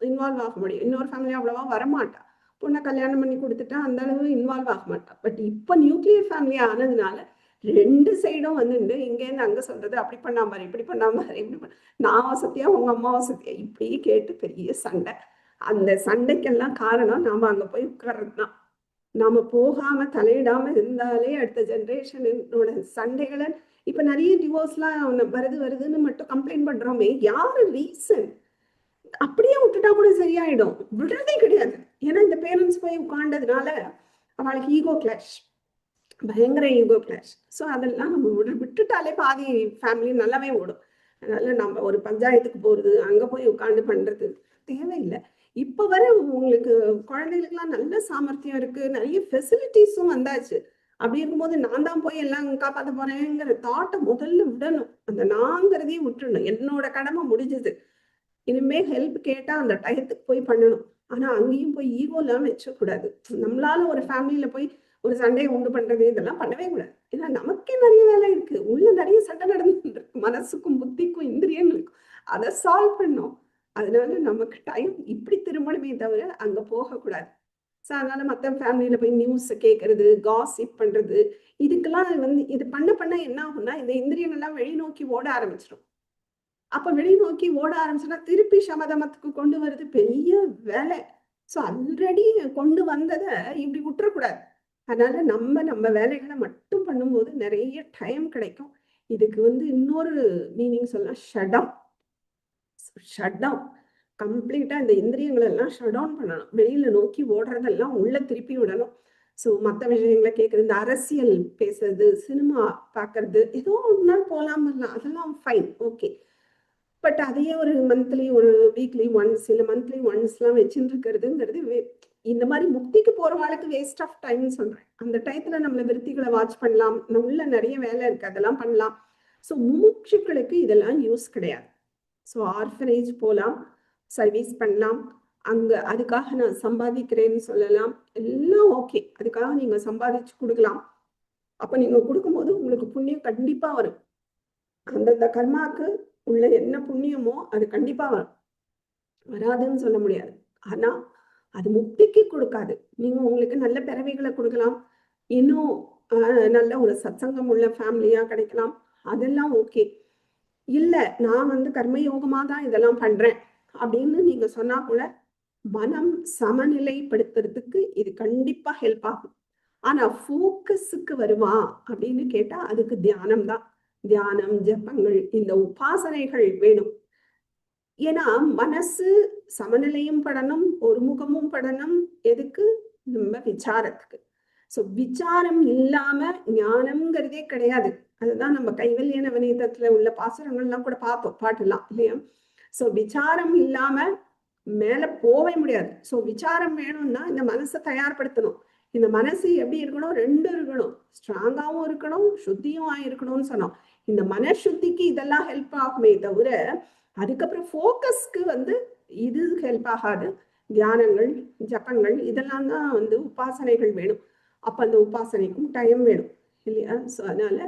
இன்வால்வ் ஆக முடியும், இன்னொரு ஃபேமிலி அவ்வளவா வரமாட்டா. பொண்ணை கல்யாணம் பண்ணி கொடுத்துட்டா அந்த அளவு இன்வால்வ் ஆக மாட்டா. பட் இப்போ நியூக்ளியர் ஃபேமிலி ஆனதுனால 2 சைடும் வந்துட்டு இங்கேருந்து அங்க சொல்றது, அப்படி பண்ணாம இப்படி பண்ணாம இப்படி பண்ண, நான் வசதியா உங்க அம்மா வசதியா இப்படி கேட்டு பெரிய சண்டை. அந்த சண்டைக்கெல்லாம் காரணம் நாம அங்க போய் உட்கார்றது தான். நாம போகாம தலையிடாம இருந்தாலே அடுத்த ஜென்ரேஷனோட சண்டைகளை, இப்ப நிறைய டிவோர்ஸ்லாம் வருதுன்னு மட்டும் கம்ப்ளைண்ட் பண்றோமே, யாரு ரீசன்? அப்படியே விட்டுட்டா கூட சரியாயிடும், விடுறதே கிடையாது. ஏன்னா இந்த பேரண்ட்ஸ் போய் உட்காண்டதுனால அவளுக்கு ஈகோ கிளாஷ், பயங்கர ஈகோ கிளாஷ். ஸோ அதெல்லாம் நம்ம விட்டுட்டாலே பாதி ஃபேமிலி நல்லாவே ஓடும். அதனால நம்ம ஒரு பஞ்சாயத்துக்கு போறது, அங்க போய் உட்காந்து பண்றது தேவையில்லை. இப்ப வர உங்களுக்கு குழந்தைகளுக்குலாம் நல்ல சாமர்த்தியம் இருக்கு, நிறைய ஃபெசிலிட்டிஸும் வந்தாச்சு. அப்படி இருக்கும்போது நான் தான் போய் எல்லாம் காப்பாற்ற போறேங்கிற தாட்டை முதல்ல விடணும். அந்த நாங்கிறதையும் விட்டுடணும். என்னோட கடமை முடிஞ்சது, இனிமே ஹெல்ப் கேட்டா அந்த டயத்துக்கு போய் பண்ணணும். ஆனா அங்கேயும் போய் ஈகோ எல்லாம் வச்சக்கூடாது. நம்மளால ஒரு ஃபேமிலியில போய் ஒரு சண்டையை உண்டு பண்றது இதெல்லாம் பண்ணவே கூடாது. ஏன்னா நமக்கே நிறைய வேலை இருக்கு, உள்ள நிறைய சண்டை நடந்துட்டு இருக்கு, மனசுக்கும் புத்திக்கும் இந்திரியங்களுக்கும். அதை சால்வ் பண்ணோம். அதனால நமக்கு டைம் இப்படி திருமணமே தவிர அங்க போகக்கூடாது. ஸோ அதனால மற்ற ஃபேமிலியில போய் நியூஸ் கேட்கறது, காசிப் பண்றது, இதுக்கெல்லாம் வந்து இது பண்ண என்ன ஆகும்னா இந்த இந்திரியங்கள்லாம் வெளிநோக்கி ஓட ஆரம்பிச்சிடும். அப்ப வெளிநோக்கி ஓட ஆரம்பிச்சுன்னா திருப்பி சமதமத்துக்கு கொண்டு வருது பெரிய வேலை. ஸோ ஆல்ரெடி கொண்டு வந்ததை இப்படி விட்டுறக்கூடாது. அதனால நம்ம வேலைகளை மட்டும் பண்ணும்போது நிறைய டைம் கிடைக்கும். இதுக்கு வந்து இன்னொரு மீனிங் சொல்லலாம், ஷட் டவுன். கம்ப்ளீட்டா இந்த இந்திரியங்களை எல்லாம் ஷட் டவுன் பண்ணணும். வெளியில நோக்கி ஓடுறதெல்லாம் உள்ள திருப்பி விடணும். ஸோ மற்ற விஷயங்களை கேட்குறது, இந்த அரசியல் பேசுறது, சினிமா பார்க்கறது, ஏதோ ஒரு நாள் போகலாம் வரலாம், அதெல்லாம் ஃபைன், ஓகே. பட் அதையே ஒரு மந்த்லி, ஒரு வீக்லி ஒன்ஸ், இல்லை மந்த்லி ஒன்ஸ்லாம் வச்சுட்டு இருக்கிறதுங்கிறது இந்த மாதிரி முக்திக்கு போறவாளுக்கு வேஸ்ட் ஆஃப் டைம் சொல்றேன். அந்த டயத்துல நம்மள விருத்திகளை வாட்ச் பண்ணலாம், உள்ள நிறைய வேலை இருக்கு, அதெல்லாம் பண்ணலாம். ஸோ முமுட்சுக்களுக்கு இதெல்லாம் யூஸ் கிடையாது. ஸோ ஆர்ஃபனேஜ் போகலாம், சர்வீஸ் பண்ணலாம், அங்க அதுக்காக நான் சம்பாதிக்கிறேன்னு சொல்லலாம், எல்லாம் ஓகே. அதுக்காக நீங்க சம்பாதிச்சு கொடுக்கலாம். அப்ப நீங்க கொடுக்கும்போது உங்களுக்கு புண்ணியம் கண்டிப்பா வரும். அந்தந்த கர்மாக்கு உள்ள என்ன புண்ணியமோ அது கண்டிப்பா வரும், வராதுன்னு சொல்ல முடியாது. ஆனா அது முக்திக்கு கொடுக்காது. நீங்க உங்களுக்கு நல்ல பிறவிகளை கொடுக்கலாம், இன்னும் நல்ல ஒரு சத்சங்கம் உள்ள ஃபேமிலியா கிடைக்கலாம், அதெல்லாம் ஓகே. இல்ல நான் கர்மயோகமா தான் இதெல்லாம் பண்றேன் அப்படின்னு நீங்க சொன்னா கூட மனம் சமநிலைப்படுத்துறதுக்கு இது கண்டிப்பா ஹெல்ப் ஆகும். ஆனா ஃபோக்கஸுக்கு வருமா அப்படின்னு கேட்டா அதுக்கு தியானம் தான். தியானம், ஜபங்கள், இந்த உபாசனைகள் வேணும். ஏன்னா மனசு சமநிலையும் படணும், ஒருமுகமும் படணும். எதுக்கு? நம்ம விசாரத்துக்கு. ஸோ விசாரம் இல்லாம ஞானம்ங்கிறதே கிடையாது. அதுதான் நம்ம கைவல்ய நவநீதத்துல உள்ள பாசுரங்கள்லாம் கூட பார்ப்போம், பாட்டுலாம் இல்லையா? ஸோ விசாரம் இல்லாம மேல போவே முடியாது. ஸோ விசாரம் வேணும்னா இந்த மனசை தயார்படுத்தணும். இந்த மனசு எப்படி இருக்கணும்? ரெண்டு இருக்கணும், ஸ்ட்ராங்காவும் இருக்கணும், சுத்தியும் இருக்கணும்னு சொன்னோம். இந்த மனசுத்திக்கு இதெல்லாம் ஹெல்ப் ஆகுமே தவிர அதுக்கப்புறம் ஃபோக்கஸ்க்கு இது ஹெல்ப் ஆகாது. தியானங்கள், ஜபங்கள், இதெல்லாம் தான் உபாசனைகள் வேணும். அப்ப அந்த உபாசனைக்கும் டைம் வேணும் இல்லையா? ஸோ அதனால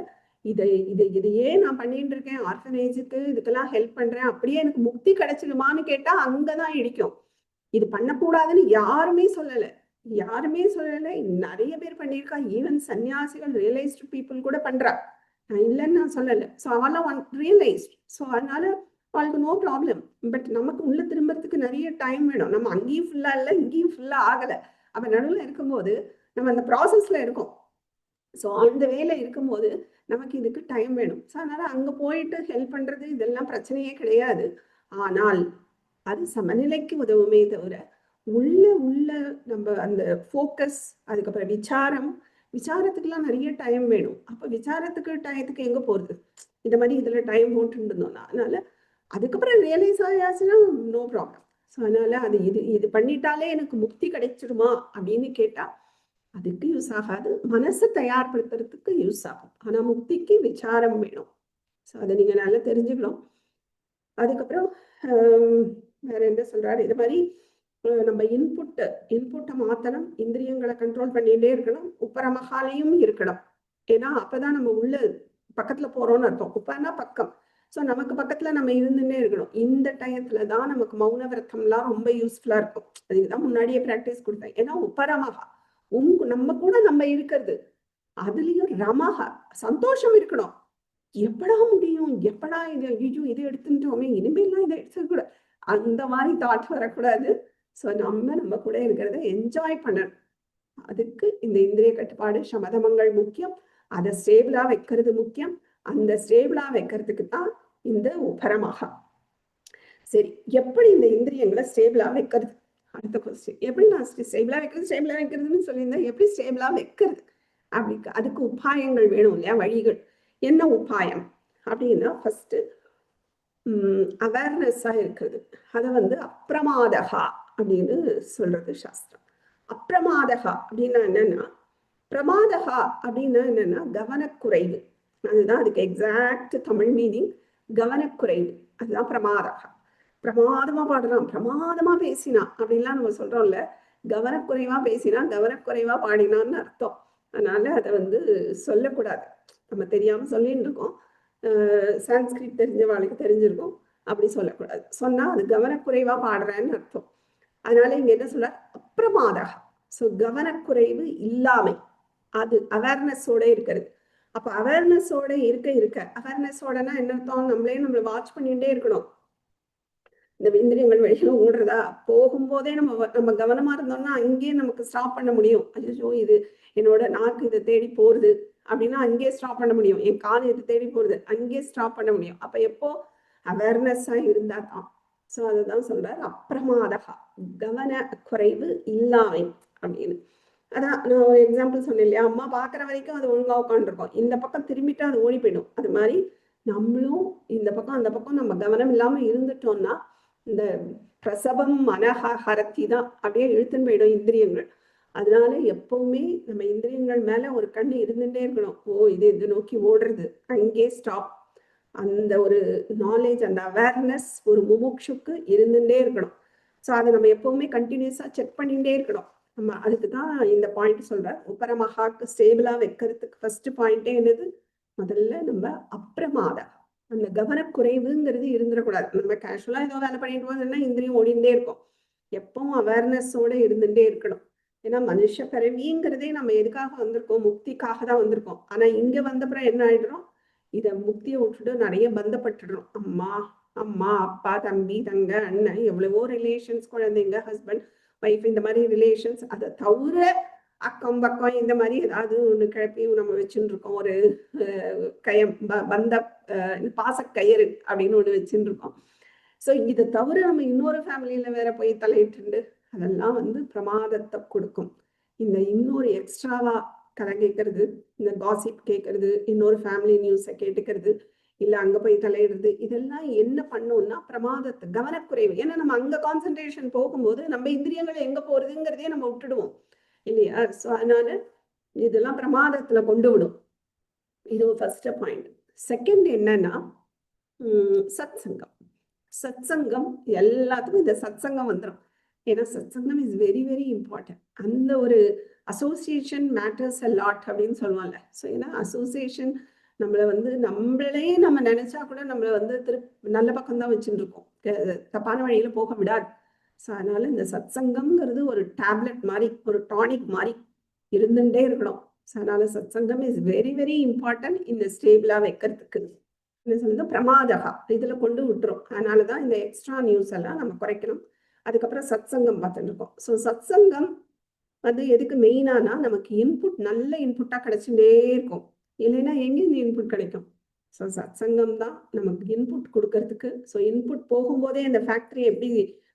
இதையே நான் பண்ணிட்டு இருக்கேன், ஆர்ஃபனேஜுக்கு இதுக்கெல்லாம் ஹெல்ப் பண்றேன், அப்படியே எனக்கு முக்தி கிடைச்சிடுமான்னு கேட்டா அங்கதான் இடிக்கும். இது பண்ணக்கூடாதுன்னு யாருமே சொல்லலை, நிறைய பேர் பண்ணியிருக்கா. ஈவன் சன்னியாசிகள், ரியலைஸ்டு பீப்புள் கூட பண்றா, நான் இல்லைன்னு நான் சொல்லலை. ஸோ அவெல்லாம் ரியலைஸ்ட். ஸோ அதனால அவளுக்கு நோ ப்ராப்ளம். பட் நமக்கு உள்ள திரும்பறதுக்கு நிறைய டைம் வேணும். நம்ம அங்கேயும் ஃபுல்லா இல்லை, இங்கேயும் ஃபுல்லா ஆகலை. அப்ப நடுவில் இருக்கும்போது நம்ம அந்த ப்ராசஸ்ல இருக்கோம். ஸோ அந்த வேலை இருக்கும்போது நமக்கு இதுக்கு டைம் வேணும். ஸோ அதனால அங்க போயிட்டு ஹெல்ப் பண்றது இதெல்லாம் பிரச்சனையே கிடையாது. ஆனால் அது சமநிலைக்கு உதவுமே தவிர உள்ள நம்ம அந்த ஃபோக்கஸ், அதுக்கப்புறம் விசாரத்துக்குலாம் நிறைய டைம் வேணும். அப்ப டயத்துக்கு எங்க போறது? இந்த மாதிரி இதுல டைம் போட்டு இருந்தோம்னா, அதனால அதுக்கப்புறம் ரியலைஸ் ஆயாச்சுன்னா நோ ப்ராப்ளம். ஸோ அதனால அது இது பண்ணிட்டாலே எனக்கு முக்தி கிடைச்சிடுமா அப்படின்னு கேட்டா அதுக்கு யூஸ் ஆகாது. மனசை தயார்படுத்துறதுக்கு யூஸ் ஆகும். ஆனா முக்திக்கு விசாரம் வேணும். ஸோ அதை நீங்க நல்லா தெரிஞ்சுக்கணும். அதுக்கப்புறம் வேற என்ன சொல்றாரு? இது மாதிரி நம்ம இன்புட்டை மாத்தணும், இந்திரியங்களை கண்ட்ரோல் பண்ணிட்டே இருக்கணும், உப்பரமகாலையும் இருக்கணும். ஏன்னா அப்பதான் நம்ம உள்ள பக்கத்துல போறோம்னு அர்த்தம். உப்பன்னா பக்கம். ஸோ நமக்கு பக்கத்துல நம்ம இருந்துட்டே இருக்கணும். இந்த டயத்துலதான் நமக்கு மௌன விரதம்லாம் ரொம்ப யூஸ்ஃபுல்லா இருக்கும். அதுக்குதான் முன்னாடியே பிராக்டிஸ் கொடுத்தேன். ஏன்னா உப்பரமகா நம்ம கூட நம்ம இருக்கிறது, அதுலயும் ரமஹா சந்தோஷம் இருக்கணும். எப்படா முடியும், எப்படா இது எடுத்துட்டோமே, இனிமேல்லாம் இதை எடுத்துக்க கூட, அந்த மாதிரி தாட் வரக்கூடாது. ஸோ நம்ம கூட இருக்கிறத என்ஜாய் பண்ணணும். அதுக்கு இந்த இந்திரிய கட்டுப்பாடு, சமதமங்கள் முக்கியம். அதை ஸ்டேபிளா வைக்கிறது முக்கியம். அந்த ஸ்டேபிளா வைக்கிறதுக்கு தான் இந்த உபரமகா. சரி, எப்படி இந்த இந்திரியங்களை ஸ்டேபிளா வைக்கிறது? அடுத்த கொஸ்டின், எப்படி நான் ஸ்டேபிளா வைக்கிறதுன்னு சொல்லியிருந்தேன். எப்படி ஸ்டேபிளா வைக்கிறது அப்படி? அதுக்கு உபாயங்கள் வேணும் இல்லையா, வழிகள். என்ன உபாயம் அப்படின்னா, ஃபர்ஸ்ட் அவேர்னஸா இருக்கிறது. அதை அப்பிரமாதகா அப்படின்னு சொல்றது சாஸ்திரம். அப்பிரமாதகா அப்படின்னா என்னன்னா, பிரமாதகா அப்படின்னா என்னன்னா கவனக்குறைவு. அதுதான் அதுக்கு எக்ஸாக்ட் தமிழ் மீனிங், கவனக்குறைவு. அதுதான் பிரமாதகா. பிரமாதமா பாடுறான், பிரமாதமா பேசினான் அப்படின்லாம் நம்ம சொல்றோம்ல. கவனக்குறைவா பேசினா, கவனக்குறைவா பாடினான்னு அர்த்தம். அதனால அதை சொல்லக்கூடாது. நம்ம தெரியாம சொல்லிட்டு இருக்கோம். சான்ஸ்கிரிட் தெரிஞ்சவாளுக்கு தெரிஞ்சிருக்கும். அப்படி சொல்லக்கூடாது. சொன்னா அது கவனக்குறைவா பாடுறேன்னு அர்த்தம். அதனால இங்க என்ன சொல்ற? அப்பிரமாதகா. ஸோ கவனக்குறைவு இல்லாமை, அது அவேர்னஸோட இருக்கிறது. அப்ப அவேர்னஸோட இருக்க அவேர்னஸோடனா என்ன அர்த்தம்? நம்மளை வாட்ச் பண்ணிட்டே இருக்கணும். இந்த இந்திரியங்கள் வெளியில ஓடுறதா, போகும்போதே நம்ம கவனமா இருந்தோம்னா அங்கேயே நமக்கு ஸ்டாப் பண்ண முடியும். ஐயோ, இது என்னோட நாக்கு இதை தேடி போறது அப்படின்னா அங்கேயே ஸ்டாப் பண்ண முடியும். என் கால் இது தேடி போறது, அங்கேயே ஸ்டாப் பண்ண முடியும். அப்ப எப்போ அவேர்னஸா இருந்தா தான். ஸோ அதுதான் சொல்றார் அப்பிரமாதகா, கவன குறைவு இல்லாமை அப்படின்னு. அதான் நான் ஒரு எக்ஸாம்பிள் சொன்னேன் இல்லையா, அம்மா பார்க்குற வரைக்கும் அது ஒழுங்கா உட்காந்துருக்கோம், இந்த பக்கம் திரும்பிட்டா அது ஓடி போயிடும். அது மாதிரி நம்மளும் இந்த பக்கம் அந்த பக்கம் நம்ம கவனம் இல்லாம இருந்துட்டோம்னா இந்த பிரசவம் மனஹரத்தி தான் அப்படியே இழுத்துன்னு போயிடும் இந்திரியங்கள். அதனால எப்பவுமே நம்ம இந்திரியங்கள் மேல ஒரு கண்ணு இருந்துட்டே இருக்கணும். ஓ இது நோக்கி ஓடுறது, அங்கே ஸ்டாப். அந்த ஒரு நாலேஜ், அந்த அவேர்னஸ் ஒரு முமுட்சுக்கு இருந்துட்டே இருக்கணும். ஸோ அதை நம்ம எப்பவுமே கண்டினியூஸா செக் பண்ணிட்டே இருக்கணும். நம்ம அதுக்கு தான் இந்த பாயிண்ட் சொல்றேன். உபரமஹாக்கு ஸ்டேபிளா வைக்கிறதுக்கு ஃபர்ஸ்ட் பாயிண்டே என்னது, முதல்ல நம்ம அப்பிரமாத, அந்த கவனக்குறைவுங்கிறது இருந்துடக்கூடாது. நம்ம கேஷுவலா ஏதோ வேலை பண்ணிட்டு போதுன்னா இந்திரியம் ஓடிண்டே இருக்கும். எப்பவும் அவேர்னஸோட இருந்துட்டே இருக்கணும். ஏன்னா மனுஷ பிறவிங்கிறதே நம்ம எதுக்காக வந்திருக்கோம், முக்திக்காக தான் வந்திருக்கோம். ஆனா இங்க வந்தப்புறம் என்ன ஆயிடுறோம், இதை முக்தியை விட்டுட்டு நிறைய பந்தப்பட்டுடுறோம். அம்மா அம்மா அப்பா தம்பி தங்க அண்ணன் எவ்வளவோ ரிலேஷன்ஸ், குழந்தைங்க ஹஸ்பண்ட் ஒய்ஃப், இந்த மாதிரி ரிலேஷன்ஸ். அதை தவிர அக்கம் பக்கம் இந்த மாதிரி ஏதாவது ஒன்று கிளப்பி நம்ம வச்சுட்டு இருக்கோம். ஒரு பந்த பாசக்கயிறு அப்படின்னு ஒன்று வச்சுட்டு இருக்கோம். ஸோ இதை தவிர நம்ம இன்னொரு ஃபேமிலியில வேற போய் தலையிட்டு அதெல்லாம் பிரமாதத்தை கொடுக்கும். இந்த இன்னொரு எக்ஸ்ட்ராவா கதை கேட்கறது, இந்த காசிப் கேட்கறது, இன்னொரு ஃபேமிலி நியூஸை கேட்டுக்கிறது, இல்லை அங்கே போய் தலையிடுறது, இதெல்லாம் என்ன பண்ணும்னா பிரமாதத்தை, கவனக்குறைவு. ஏன்னா நம்ம அங்கே கான்சென்ட்ரேஷன் போகும்போது நம்ம இந்திரியங்கள் எங்கே போறதுங்கிறதே நம்ம விட்டுடுவோம் இல்லையா. ஸோ அதனால இதெல்லாம் பிரமாதத்துல கொண்டு விடும். இது ஃபர்ஸ்ட் பாயிண்ட். செகண்ட் என்னன்னா சத் சங்கம். சத் சங்கம் எல்லாத்துக்கும் இந்த சத் சங்கம் வந்துடும். ஏன்னா சத் சங்கம் இஸ் வெரி வெரி இம்பார்ட்டன்ட். அந்த ஒரு அசோசியேஷன் மேட்டர்ஸ் அ லாட் அப்படின்னு சொல்லுவாங்கல்ல. ஸோ ஏன்னா அசோசியேஷன் நம்மளை நம்மளே நம்ம நினைச்சா கூட நம்மளை நல்ல பக்கம் தான் வச்சுட்டு இருக்கோம், தப்பான வழியில போக விடாது. ஸோ அதனால இந்த சத் சங்கம்ங்கிறது ஒரு டேப்லெட் மாதிரி, ஒரு டானிக் மாதிரி இருந்துட்டே இருக்கணும். ஸோ அதனால சத் சங்கம் இஸ் வெரி வெரி இம்பார்ட்டன்ட் இந்த ஸ்டேபிளா வைக்கிறதுக்கு. என்ன சொல்லுது, பிரமாதகா இதுல கொண்டு விட்டுரும். அதனாலதான் இந்த எக்ஸ்ட்ரா நியூஸ் எல்லாம் நம்ம குறைக்கணும். அதுக்கப்புறம் சத் சங்கம் பார்த்துட்டு இருக்கோம். ஸோ சத் சங்கம் எதுக்கு மெயினானா, நமக்கு இன்புட் நல்ல இன்புட்டா கிடைச்சுட்டே இருக்கும். இல்லைன்னா எங்கேருந்து இன்புட் கிடைக்கும்? ஸோ சத் சங்கம் தான் நமக்கு இன்புட் கொடுக்கறதுக்கு. ஸோ இன்புட் போகும்போதே அந்த ஃபேக்டரி எப்படி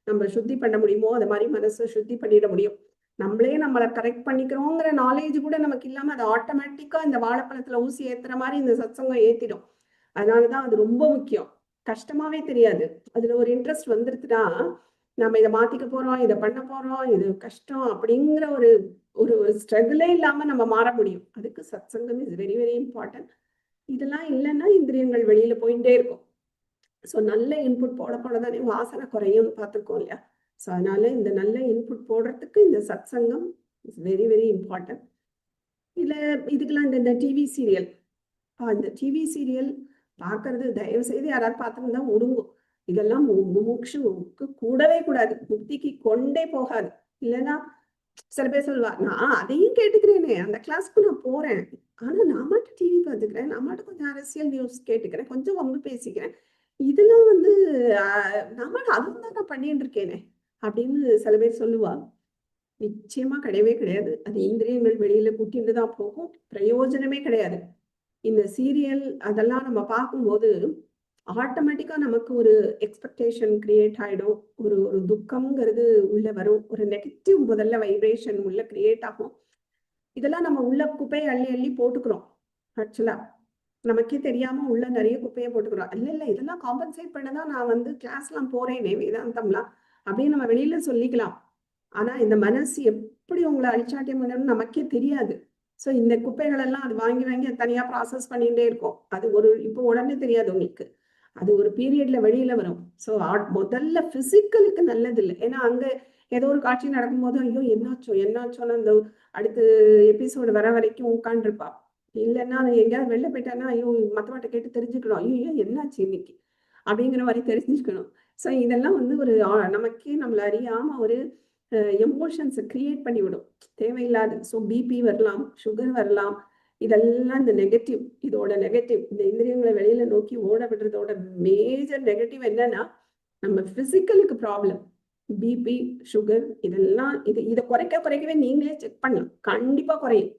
நம்ம சுத்தி பண்ண முடியுமோ அது மாதிரி மனசை சுத்தி பண்ணிட முடியும். நம்மளே நம்மளை கரெக்ட் பண்ணிக்கிறோங்கிற நாலேஜ் கூட நமக்கு இல்லாம அது ஆட்டோமேட்டிக்கா இந்த வாழைப்பழத்துல ஊசி ஏத்துற மாதிரி இந்த சத்சங்கம் ஏத்திடும். அதனாலதான் அது ரொம்ப முக்கியம். கஷ்டமாவே தெரியாது. அதுல ஒரு இன்ட்ரெஸ்ட் வந்துருச்சுன்னா நம்ம இதை மாத்திக்க போறோம், இதை பண்ண போறோம், இது கஷ்டம் அப்படிங்கிற ஒரு ஒரு ஸ்ட்ரகிளே இல்லாம நம்ம மாற முடியும். அதுக்கு சத் சங்கம் இஸ் வெரி வெரி இம்பார்ட்டன்ட். இதெல்லாம் இல்லைன்னா இந்திரியங்கள் வெளியில போயிட்டே இருக்கும். ஸோ நல்ல இன்புட் போட தானே வாசனை குறையும் பார்த்துருக்கோம் இல்லையா. ஸோ அதனால இந்த நல்ல இன்புட் போடுறதுக்கு இந்த சத் சங்கம் இஸ் வெரி வெரி இம்பார்ட்டன்ட். இல்லை இதுக்கெல்லாம் இந்த டிவி சீரியல், இந்த டிவி சீரியல் பார்க்கறது தயவு செய்து யாராவது பார்த்துருந்தா ஒடுங்கும். இதெல்லாம் முமுட்சுவுக்கு கூடவே கூடாது, முக்திக்கு கொண்டே போகாது. இல்லைன்னா சில பேர் சொல்லுவா, நான் அதையும் கேட்டுக்கிறேனே, அந்த கிளாஸ்க்கு நான் போறேன், ஆனா நான் மட்டும் டிவி பார்த்துக்கிறேன், நான் மட்டும் கொஞ்சம் அரசியல் நியூஸ் கேட்டுக்கிறேன், கொஞ்சம் வம்பு பேசிக்கிறேன், இதெல்லாம் நான் மட்டும் அதுவும் தான் நான் பண்ணிட்டு இருக்கேனே அப்படின்னு சில பேர் சொல்லுவா. நிச்சயமா கிடையவே கிடையாது. அது இந்திரியங்கள் வெளியில கூட்டிட்டு தான் போகும், பிரயோஜனமே கிடையாது. இந்த சீரியல் அதெல்லாம் நம்ம பார்க்கும்போது ஆட்டோமேட்டிக்கா நமக்கு ஒரு எக்ஸ்பெக்டேஷன் கிரியேட் ஆயிடும். ஒரு ஒரு துக்கம்ங்கிறது உள்ள வரும். ஒரு நெகட்டிவ் முதல்ல வைப்ரேஷன் உள்ள கிரியேட் ஆகும். இதெல்லாம் நம்ம உள்ள குப்பையை அள்ளி அள்ளி போட்டுக்கிறோம். ஆக்சுவலா நமக்கே தெரியாம உள்ள நிறைய குப்பையை போட்டுக்கிறோம். இல்ல இதெல்லாம் காம்பன்சேட் பண்ணதான் நான் கிளாஸ்லாம் போறேனே வேதாந்தம்லாம் அப்படின்னு நம்ம வெளியில சொல்லிக்கலாம். ஆனா இந்த மனசு எப்படி உங்களை அழிச்சாட்டியம் பண்ணணும்னு நமக்கே தெரியாது. ஸோ இந்த குப்பைகள் எல்லாம் அது வாங்கி வாங்கி தனியா ப்ராசஸ் பண்ணிட்டே இருக்கும். அது இப்போ உடனே தெரியாது உங்களுக்கு, அது ஒரு பீரியட்ல வெளியில வரும். ஸோ முதல்ல பிசிக்கலுக்கு நல்லது இல்லை. ஏன்னா அங்க ஏதோ ஒரு காட்சி நடக்கும்போது ஐயோ என்னாச்சோன்னு அந்த அடுத்த எபிசோடு வர வரைக்கும் உட்காந்துருப்பா. இல்லைன்னா எங்கேயாவது வெளில போயிட்டான்னா ஐயோ மற்றவட்ட கேட்டு தெரிஞ்சுக்கணும், ஐயோ என்னாச்சு இன்னைக்கு அப்படிங்கிற மாதிரி தெரிஞ்சுக்கணும். ஸோ இதெல்லாம் ஒரு நமக்கே நம்மள அறியாம ஒரு எமோஷன்ஸை கிரியேட் பண்ணி விடும் தேவையில்லாது. ஸோ பிபி வரலாம், சுகர் வரலாம், இதெல்லாம் இந்த நெகட்டிவ். இதோட நெகட்டிவ் இந்த இந்திரியங்களை வெளியில நோக்கி ஓட விடுறதோட மேஜர் நெகட்டிவ் என்னன்னா நம்ம பிசிக்கலுக்கு ப்ராப்ளம். பிபி, சுகர் இதெல்லாம் இதை குறைக்கவே நீங்களே செக் பண்ணலாம், கண்டிப்பா குறையும்.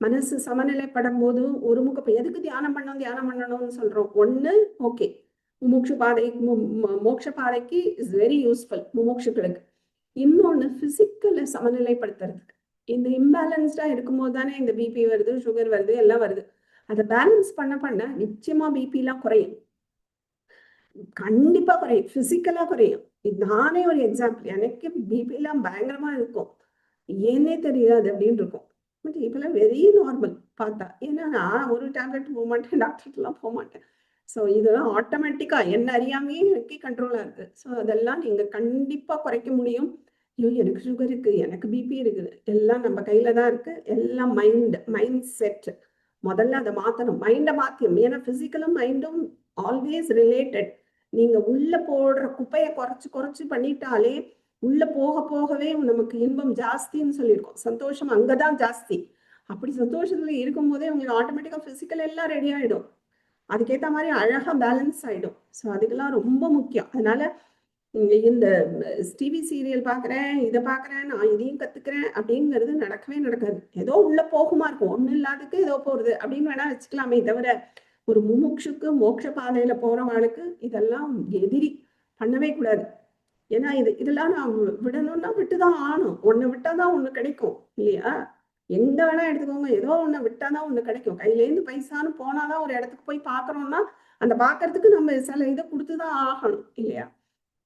மனசு சமநிலைப்படும் போது ஒரு எதுக்கு தியானம் பண்ணணும்னு சொல்றோம். ஒண்ணு ஓகே, முமுட்சு பாதை மோட்ச பாதைக்கு இஸ் வெரி யூஸ்ஃபுல் முமுட்சுக்களுக்கு. இன்னொன்னு பிசிக்கலை சமநிலைப்படுத்துறதுக்கு. இந்த இம்பேலன்ஸ்டா இருக்கும்போது தானே இந்த பிபி வருது, சுகர் வருது, எல்லாம் வருது. அதை பேலன்ஸ் பண்ண நிச்சயமா பிபி எல்லாம் குறையும், கண்டிப்பா குறையும், பிசிக்கலா குறையும். நானே ஒரு எக்ஸாம்பிள். எனக்கு பிபி எல்லாம் பயங்கரமா இருக்கும், ஏன்னே தெரியாது அப்படின்னு இருக்கும். பட் இப்பெல்லாம் வெரி நார்மல் பார்த்தா. ஏன்னா நான் ஒரு டேப்லெட் போக மாட்டேன், டாக்டர்லாம் போக மாட்டேன். ஸோ இதெல்லாம் ஆட்டோமேட்டிக்கா என்ன அறியாமையே எனக்கு கண்ட்ரோலா இருக்கு. ஸோ அதெல்லாம் நீங்க கண்டிப்பா குறைக்க முடியும். ஐயோ எனக்கு சுகர் இருக்கு, எனக்கு பிபி இருக்குது, எல்லாம் நம்ம கையில தான் இருக்கு. எல்லாம் மைண்ட் செட். முதல்ல அதை மாத்தணும், மைண்டை மாத்தியும். ஏன்னா பிசிக்கலும் மைண்டும் ஆல்வேஸ் ரிலேட்டட். நீங்க உள்ள போடுற குப்பையை குறைச்சு பண்ணிட்டாலே உள்ள போகவே நமக்கு இன்பம் ஜாஸ்தின்னு சொல்லியிருக்கோம். சந்தோஷம் அங்கதான் ஜாஸ்தி. அப்படி சந்தோஷத்துல இருக்கும் போதே உங்களுக்கு ஆட்டோமேட்டிக்கா பிசிக்கல் எல்லாம் ரெடி ஆயிடும், அதுக்கேற்ற மாதிரி அழகா பேலன்ஸ் ஆயிடும். ஸோ அதுக்கெல்லாம் ரொம்ப முக்கியம். அதனால இந்த டிவி சீரியல் பாக்குறேன், இதை பாக்குறேன், நான் இதையும் கத்துக்கிறேன் அப்படிங்கிறது நடக்கவே நடக்காது. ஏதோ உள்ள போகுமா இருக்கும், ஒண்ணும் இல்லாததுக்கு ஏதோ போறது அப்படின்னு வேணா வச்சுக்கலாமே தவிர, ஒரு முமுட்சுக்கு மோட்ச பாதையில போறவங்களுக்கு இதெல்லாம் எதிரி, பண்ணவே கூடாது. ஏன்னா இதெல்லாம் நான் விடணும்னா விட்டுதான் ஆகணும். ஒண்ணு விட்டாதான் ஒண்ணு கிடைக்கும் இல்லையா? எங்க வேணா எடுத்துக்கோங்க, ஏதோ ஒண்ணு விட்டாதான் ஒண்ணு கிடைக்கும். கையில இருந்து பைசான்னு போனாதான் ஒரு இடத்துக்கு போய் பாக்குறோம்னா அந்த பாக்குறதுக்கு நம்ம சில இதை கொடுத்துதான் ஆகணும் இல்லையா?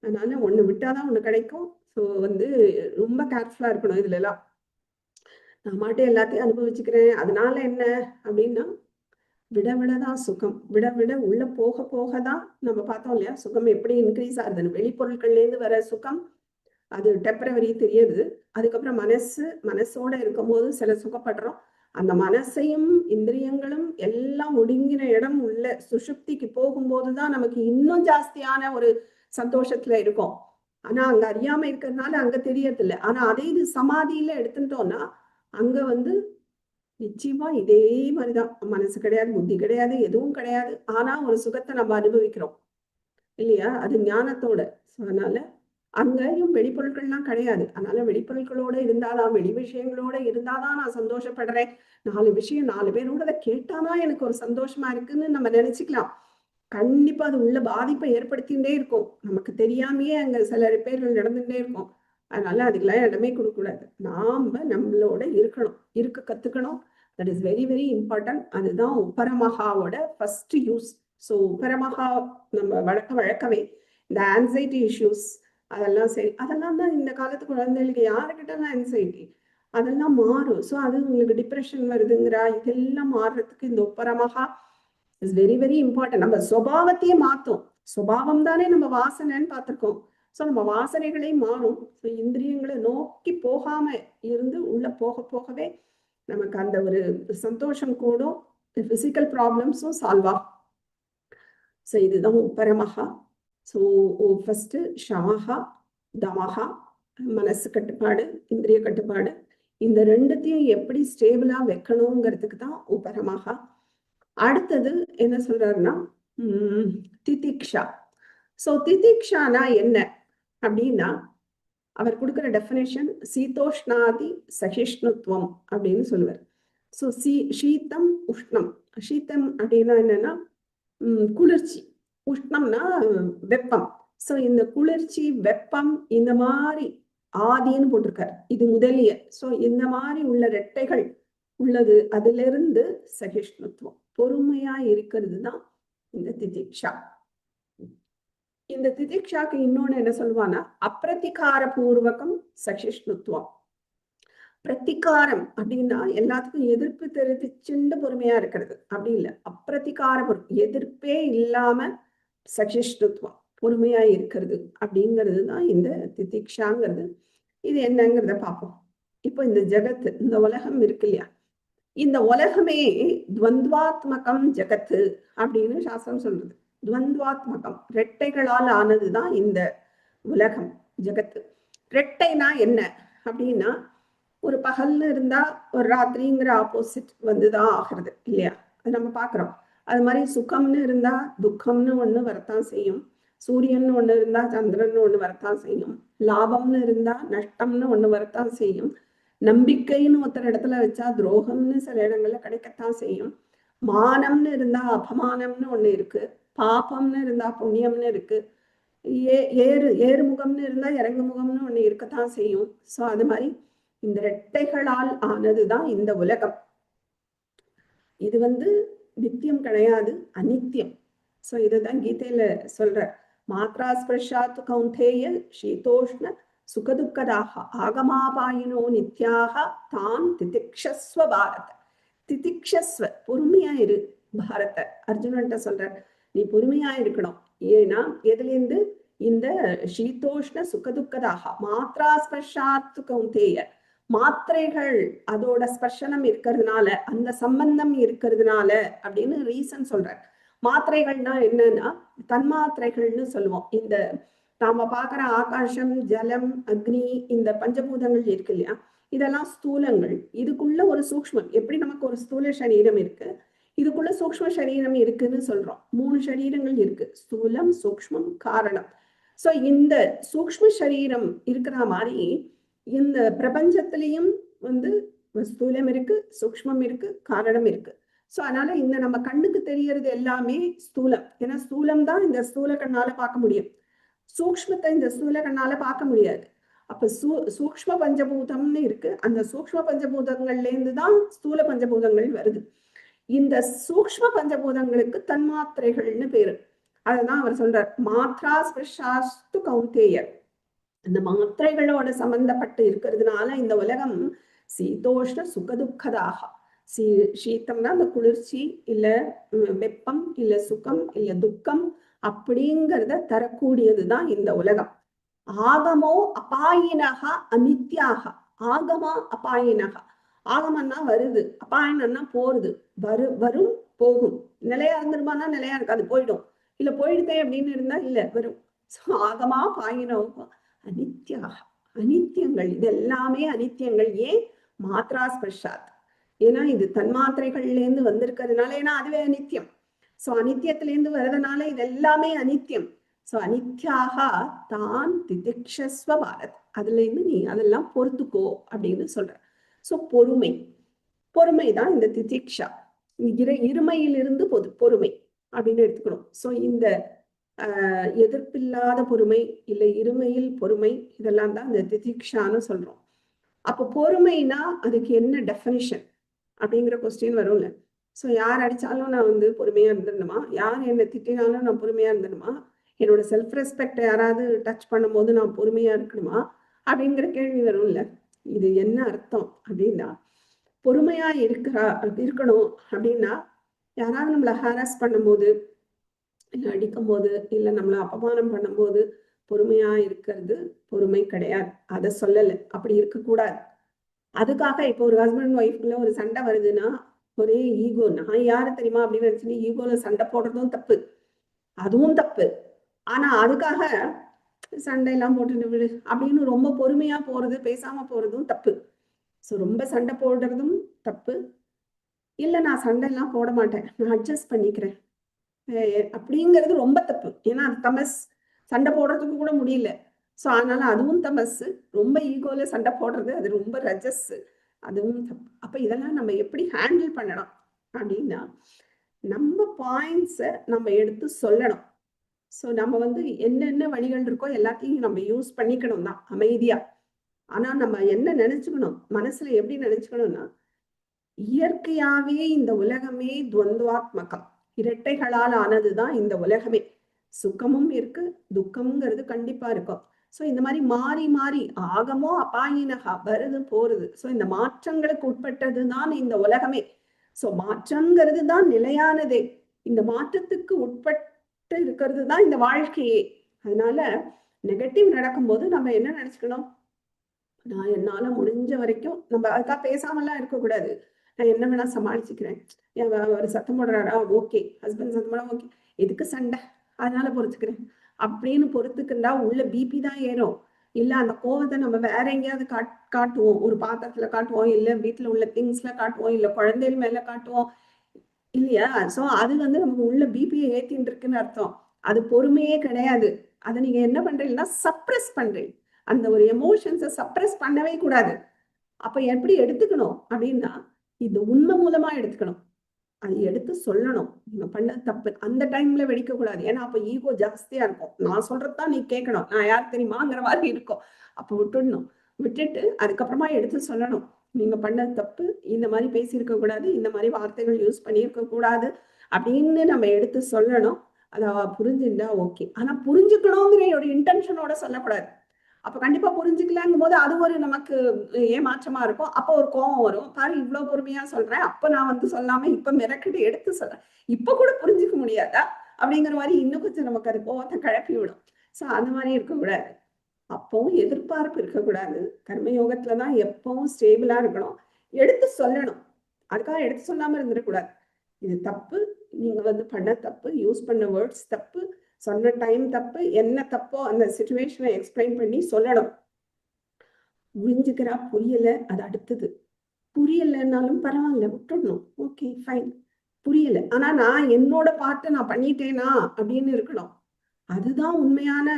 அதனால ஒண்ணு விட்டாதான் ஒண்ணு கிடைக்கும். ஸோ ரொம்ப கேர்ஃபுல்லா இருக்கணும் இதுல எல்லாம். நான் மாட்டே எல்லாத்தையும் அனுபவிச்சுக்கிறேன் அதனால என்ன அப்படின்னா, விடதான் சுகம். விட உள்ள போகதான் நம்ம பார்த்தோம் இல்லையா, சுகம் எப்படி இன்க்ரீஸ் ஆகுதுன்னு. வெளிப்பொருட்கள்ல இருந்து வர சுகம் அது டெம்பரவரி தெரியுது. அதுக்கப்புறம் மனசோட இருக்கும் போது சில சுகப்படுறோம். அந்த மனசையும் இந்திரியங்களும் எல்லாம் ஒடுங்கின இடம் உள்ள சுஷுப்திக்கு போகும்போதுதான் நமக்கு இன்னும் ஜாஸ்தியான ஒரு சந்தோஷத்துல இருக்கும். ஆனா அங்க அறியாம இருக்கிறதுனால அங்க தெரியறது இல்லை. ஆனா அதே இது சமாதியில எடுத்துட்டோம்னா அங்க நிச்சயமா இதே மாதிரிதான். மனசு கிடையாது, புத்தி கிடையாது, எதுவும் கிடையாது. ஆனா ஒரு சுகத்தை நம்ம அனுபவிக்கிறோம் இல்லையா? அது ஞானத்தோட. அதனால அங்கேயும் வெளிப்பொருட்கள்லாம் கிடையாது. அதனால வெளிப்பொருட்களோட இருந்தாதான், வெளி விஷயங்களோட இருந்தாதான் நான் சந்தோஷப்படுறேன். 4 விஷயம் 4 பேரோட கேட்டாதான் எனக்கு ஒரு சந்தோஷமா இருக்குன்னு நம்ம நினைச்சுக்கலாம். கண்டிப்பா அது உள்ள பாதிப்பை ஏற்படுத்திகிட்டே இருக்கும். நமக்கு தெரியாமையே அங்க சில ரிப்பேர்கள் நடந்துகிட்டே இருக்கும். அதனால அதுக்கெல்லாம் இடமே கொடுக்கக்கூடாது. நாம நம்மளோட இருக்க கத்துக்கணும். That is very very important. அதுதான் உபரமகாவோட ஃபர்ஸ்ட் யூஸ். ஸோ உபரமகா நம்ம வழக்கவே இந்த ஆன்சைட்டி இஷ்யூஸ் அதெல்லாம் சரி, அதெல்லாம் தான் இந்த காலத்து குழந்தைகளுக்கு யாருக்கிட்டலாம் ஆன்சைட்டி அதெல்லாம் மாறும். ஸோ அது உங்களுக்கு டிப்ரெஷன் வருதுங்கிறா, இதெல்லாம் மாறுறதுக்கு இந்த உப்பரமகா இஸ் வெரி வெரி இம்பார்ட்டன்ட். நம்ம சுபாவத்தையே மாற்றும். சுபாவம் தானே நம்ம வாசனைன்னு பார்த்துருக்கோம். ஸோ நம்ம வாசனைகளே மாறும். ஸோ இந்திரியங்களை நோக்கி போகாம இருந்து உள்ள போகவே நமக்கு அந்த ஒரு சந்தோஷம் கூடும், பிசிக்கல் ப்ராப்ளம்ஸும் சால்வ் ஆகும். ஸோ இதுதான் உப்பரமகா. ஸோ ஃபர்ஸ்ட் ஷமஹா தமஹா, மனசு கட்டுப்பாடு, இந்திரிய கட்டுப்பாடு. இந்த ரெண்டுத்தையும் எப்படி ஸ்டேபிளா வைக்கணுங்கிறதுக்கு தான் உபரமகா. அடுத்தது என்ன சொல்றாருன்னா திதிக்ஷா. ஸோ திதிக்ஷானா என்ன அப்படின்னா, அவர் கொடுக்குற டெஃபினேஷன் சீதோஷ்ணாதி சகிஷ்ணுத்துவம் அப்படின்னு சொல்லுவார். ஸோ சீத்தம் உஷ்ணம். சீத்தம் அப்படின்னா என்னன்னா குளிர்ச்சி, உஷ்ணம்னா வெப்பம். ஸோ இந்த குளிர்ச்சி வெப்பம் இந்த மாதிரி ஆதின்னு போட்டிருக்காரு, இது முதலிய. ஸோ இந்த மாதிரி உள்ள ரெட்டைகள் உள்ளது. அதுல இருந்து சகிஷ்ணுத்துவம், பொறுமையா இருக்கிறது தான் இந்த திதிக்ஷா. இந்த திதிக்ஷாக்கு இன்னொன்னு என்ன சொல்லுவான்னா அப்பிரதிகார பூர்வகம் சகிஷ்ணுத்துவம். பிரத்திகாரம் அப்படின்னா எல்லாத்துக்கும் எதிர்ப்பு தெரிவிச்சுண்டு பொறுமையா இருக்கிறது, அப்படி இல்லை. அப்பிரதிகார எதிர்ப்பே இல்லாம சகிஷ்ணுத்துவம், பொறுமையா இருக்கிறது அப்படிங்கிறது தான் இந்த திதிக்ஷாங்கிறது. இது என்னங்கிறத பார்ப்போம். இப்போ இந்த ஜெகத்து, இந்த உலகம் இருக்கு இல்லையா, இந்த உலகமே துவந்த்வாத்மகம் ஜெகத்து அப்படின்னு சாஸ்திரம் சொல்றது. துவந்த்வாத்மகம், ரெட்டைகளால் ஆனதுதான் இந்த உலகம் ஜெகத்து. ரெட்டைனா என்ன அப்படின்னா, ஒரு பகல்னு இருந்தா ஒரு ராத்திரிங்கிற ஆப்போசிட் வந்துதான் ஆகிறது இல்லையா, அது நம்ம பாக்குறோம். அது மாதிரி சுகம்னு இருந்தா துக்கம்னு ஒண்ணு வரத்தான் செய்யும், சூரியன் ஒண்ணு இருந்தா சந்திரன் ஒண்ணு வரத்தான் செய்யும், லாபம்னு இருந்தா நஷ்டம்னு ஒண்ணு வரத்தான் செய்யும், நம்பிக்கைன்னு ஒருத்தர் இடத்துல வச்சா துரோகம்னு சில இடங்கள்ல கிடைக்கத்தான் செய்யும், மானம்னு இருந்தா அபமானம்னு ஒண்ணு இருக்கு, பாபம்னு இருந்தா புண்ணியம்னு இருக்கு, ஏறுமுகம்னு இருந்தா இறங்கு முகம்னு ஒண்ணு இருக்கத்தான் செய்யும். சோ அது மாதிரி இந்த ரெட்டைகளால் ஆனதுதான் இந்த உலகம். இது நித்தியம் கிடையாது, அநித்தியம். சோ இதுதான் கீதையில சொல்ற, மாத்ரா ஸ்பர்ஷாத் கௌந்தேய சீதோஷ்ண சுகதுக்கதாக ஆகமாபாயினோ நித்யாக தான் திதிக்ஷஸ்வ பாரத. திதிக்ஷஸ்வ, பொறுமையா இரு பாரத. அர்ஜுனன்ட்ட சொல்ற, நீ பொறுமையா இருக்கணும். ஏன்னா எதுலேருந்து? இந்த சீதோஷ்ண சுகதுக்கதாக மாத்ரா ஸ்பர்ஷாத் கௌந்தேய, மாத்திரைகள் அதோட ஸ்பர்ஷனம் இருக்கிறதுனால, அந்த சம்பந்தம் இருக்கிறதுனால அப்படின்னு ரீசன் சொல்ற. மாத்திரைகள்னா என்னன்னா தன்மாத்திரைகள்னு சொல்லுவோம். இந்த நாம பாக்குற ஆகாசம், ஜலம், அக்னி, இந்த பஞ்சபூதங்கள் இருக்கு இல்லையா, இதெல்லாம் ஸ்தூலங்கள். இதுக்குள்ள ஒரு சூக்ஷ்மம், எப்படி நமக்கு ஒரு ஸ்தூல சரீரம் இருக்கு, இதுக்குள்ள சூக்ஷ்ம சரீரம் இருக்குன்னு சொல்றோம். 3 சரீரங்கள் இருக்கு, ஸ்தூலம், சூக்ஷ்மம், காரணம். சோ இந்த சூக்ஷ்ம சரீரம் இருக்கிற மாதிரி இந்த பிரபஞ்சத்திலையும் ஸ்தூலம் இருக்கு, சூக்ஷ்மம் இருக்கு, காரணம் இருக்கு. சோ அதனால இந்த நம்ம கண்ணுக்கு தெரியறது எல்லாமே ஸ்தூலம். ஏன்னா ஸ்தூலம் தான் இந்த ஸ்தூல கண்ணால பார்க்க முடியும், சூக்ஷ்மத்தை இந்த ஸ்தூல கண்ணால பார்க்க முடியாது. அப்ப சூக்ஷ்ம பஞ்சபூதம்னு இருக்கு, அந்த சூக்ஷ்ம பஞ்சபூதங்கள்ல இருந்து தான் ஸ்தூல பஞ்சபூதங்கள் வருது. இந்த சூக்ஷ்ம பஞ்சபூதங்களுக்கு தன்மாத்திரைகள்னு பேரு. அதுதான் அவர் சொல்றார், மாத்ரா ஸ்பர்ஷாஸ்து கௌந்தேய. அந்த மாத்திரைகளோட சம்பந்தப்பட்டு இருக்கிறதுனால இந்த உலகம் சீதோஷ்ண சுகதுக்கதாக. சீத்தம்னா அந்த குளிர்ச்சி, இல்ல வெப்பம், இல்ல சுகம், இல்ல துக்கம் அப்படிங்கிறத தரக்கூடியதுதான் இந்த உலகம். ஆகமோ அபாயினக அனித்யாக. ஆகமா அபாயினக, ஆகமன்னா வருது, அபாயனம்னா போறது. வரும் போகும். நிலையா இருந்துருமானா நிலையா இருக்காது, போயிடும். இல்ல போயிடுதே அப்படின்னு இருந்தா இல்ல வரும். ஆகமா பாயினோ அனித்யாக, அனித்தியங்கள். இது எல்லாமே அனித்தியங்கள். ஏன்? மாத்ரா ஸ்பர்ஷாத். ஏன்னா இது தன்மாத்திரைகள்ல இருந்து வந்திருக்கிறதுனால, ஏன்னா அதுவே அனித்தியம். சோ அனித்தியத்திலேருந்து வர்றதுனால இது எல்லாமே அனித்தியம். சோ அனித்யாக தான் திதிக்ஷஸ்வ பாரத். அதுல இருந்து நீ அதெல்லாம் பொறுத்துக்கோ அப்படின்னு சொல்ற. சோ பொறுமைதான் இந்த திதிக்ஷா. இருமையிலிருந்து பொறுமை அப்படின்னு எடுத்துக்கணும். சோ இந்த எதிர்ப்பில்லாத பொறுமை, இல்ல இருமையில் பொறுமை, இதெல்லாம் தான் இந்த திதிக்ஷான்னு சொல்றோம். அப்போ பொறுமைனா அதுக்கு என்ன டெஃபினிஷன் அப்படிங்கிற கொஸ்டின் வரும்ல. சோ யார் அடிச்சாலும் நான் பொறுமையா இருந்துடணுமா? யார் என்னை திட்டினாலும் நான் பொறுமையா இருந்துடணுமா? என்னோட செல்ஃப் ரெஸ்பெக்ட் யாராவது டச் பண்ணும் போது நான் பொறுமையா இருக்கணுமா அப்படிங்கிற கேள்வி வரும்ல. இது என்ன அர்த்தம் அப்படின்னா, பொறுமையா இருக்கணும் அப்படின்னா, யாராவது நம்மளை ஹாரஸ் பண்ணும்போது, இல்ல அடிக்கும் போது, இல்ல நம்மளை அபமானம் பண்ணும்போது பொறுமையா இருக்கிறது பொறுமை கிடையாது. அதை சொல்லல, அப்படி இருக்கக்கூடாது. அதுக்காக இப்போ ஒரு ஹஸ்பண்ட் ஒய்ஃப்குள்ள ஒரு சண்டை வருதுன்னா, ஒரே ஈகோ, நான் யாரு தெரியுமா அப்படின்னு நினைச்சுன்னு ஈகோல சண்டை போடுறதும் தப்பு, அதுவும் தப்பு. ஆனா அதுக்காக சண்டையெல்லாம் போட்டு விடு அப்படின்னு ரொம்ப பொறுமையா போறது, பேசாம போறதும் தப்பு. சோ ரொம்ப சண்டை போடுறதும் தப்பு. இல்ல நான் சண்டை எல்லாம் போட மாட்டேன், நான் அட்ஜஸ்ட் பண்ணிக்கிறேன் அப்படிங்கிறது ரொம்ப தப்பு. ஏன்னா அது தமஸ். சண்டை போடுறதுக்கு கூட முடியல. சோ அதனால அதுவும் தமஸ். ரொம்ப ஈகோல சண்டை போடுறது அது ரொம்ப ரஜஸ், அதுவும் தப்பு. அப்ப இதெல்லாம் நம்ம எப்படி ஹேண்டில் பண்ணணும் அப்படின்னா, நம்ம பாயிண்ட்ஸை நம்ம எடுத்து சொல்லணும். சோ நம்ம என்னென்ன வழிகள் இருக்கோ எல்லாத்தையும் நம்ம யூஸ் பண்ணிக்கணும் தான் அமைதியா. ஆனா நம்ம என்ன நினைச்சுக்கணும், மனசுல எப்படி நினைச்சுக்கணும்னா, இயற்கையாவே இந்த உலகமே துவந்துவாத்மகம், இரட்டைகளால் ஆனதுதான் இந்த உலகமே. சுகமும் இருக்கு, துக்கம்ங்கிறது கண்டிப்பா இருக்கும். சோ இந்த மாதிரி மாறி மாறி ஆகமோ அபாயினகா, வருது போறது. சோ இந்த மாற்றங்களுக்கு உட்பட்டதுதான் இந்த உலகமே. சோ மாற்றங்கிறது தான் நிலையானதே. இந்த மாற்றத்துக்கு உட்பட்டு இருக்கிறது தான் இந்த வாழ்க்கையே. அதனால நெகட்டிவ் நடக்கும்போது நம்ம என்ன நினைச்சுக்கணும், நான் என்னால முடிஞ்ச வரைக்கும், நம்ம அதுக்காக பேசாமலாம் இருக்கக்கூடாது, நான் என்ன வேணா சமாளிச்சுக்கிறேன். ஒரு சத்தம் போடுறாரா, ஓகே, ஹஸ்பண்ட் சத்தம் போட ஓகே, எதுக்கு சண்டை, அதனால பொறுத்துக்கிறேன் அப்படின்னு பொறுத்துக்கிட்டா உள்ள பிபி தான் ஏறும். இல்ல அந்த கோவத்தை நம்ம வேற எங்கேயாவது காட்டுவோம், ஒரு பாத்திரத்துல காட்டுவோம், இல்ல வீட்டுல உள்ள திங்ஸ்ல காட்டுவோம், இல்ல குழந்தைகள் மேல காட்டுவோம் இல்லையா. சோ அது நமக்கு உள்ள பிபியை ஏத்தின்னு இருக்குன்னு அர்த்தம். அது பொறுமையே கிடையாது. அதை நீங்க என்ன பண்றீங்கன்னா சப்ரஸ் பண்றீங்க. அந்த ஒரு எமோஷன்ஸை சப்ரஸ் பண்ணவே கூடாது. அப்ப எப்படி எடுத்துக்கணும் அப்படின்னா, இது உண்மை மூலமா எடுத்துக்கணும். அது எடுத்து சொல்லணும். நீங்க பண்ண தப்பு அந்த டைம்ல வெடிக்க கூடாது. ஏன்னா அப்ப ஈகோ ஜாஸ்தியா இருக்கும். நான் சொல்றதுதான் நீ கேட்கணும், நான் யார் தெரியுமாங்கிற மாதிரி இருக்கும். அப்ப விட்டுடணும். விட்டுட்டு அதுக்கப்புறமா எடுத்து சொல்லணும், நீங்க பண்ண தப்பு, இந்த மாதிரி பேசியிருக்க கூடாது, இந்த மாதிரி வார்த்தைகள் யூஸ் பண்ணியிருக்க கூடாது அப்படின்னு நம்ம எடுத்து சொல்லணும். அத புரிஞ்சுட்டா ஓகே. ஆனா புரிஞ்சுக்கணுங்கிற ஒரு இன்டென்ஷனோட சொல்லக்கூடாது. அப்ப கண்டிப்பா புரிஞ்சுக்கலங்கும் போது அது ஒரு நமக்கு ஏமாற்றமா இருக்கும். அப்ப ஒரு கோபம் வரும். பாரு இவ்வளவு பொறுமையா சொல்றேன், அப்ப நான் வந்து சொல்லாம இப்ப மிரக்கிட்டு எடுத்து சொல்றேன், இப்ப கூட புரிஞ்சுக்க முடியாதா அப்படிங்கிற மாதிரி இன்னும் கொஞ்சம் நமக்கு அது கோபத்தை கிளப்பி விடும். சோ அந்த மாதிரி இருக்கக்கூடாது. அப்பவும் எதிர்பார்ப்பு இருக்கக்கூடாது. கர்மயோகத்துலதான் எப்பவும் ஸ்டேபிளா இருக்கணும். எடுத்து சொல்லணும். அதுக்காக எடுத்து சொல்லாம இருந்துடக்கூடாது. இது தப்பு, நீங்க வந்து பண்ண தப்பு, யூஸ் பண்ண வேர்ட்ஸ் தப்பு, சொன்ன டைம் தப்பு, என்ன தப்போ அந்த சிச்சுவேஷனை எக்ஸ்பிளைன் பண்ணி சொல்லணும். புரிஞ்சுக்கிறா புரியல அது அடுத்தது. புரியலைன்னாலும் பரவாயில்ல, விட்டுடணும். ஓகே ஃபைன், புரியல, ஆனா நான் என்னோட பார்ட்டை நான் பண்ணிட்டேனா அப்படின்னு இருக்கணும். அதுதான் உண்மையான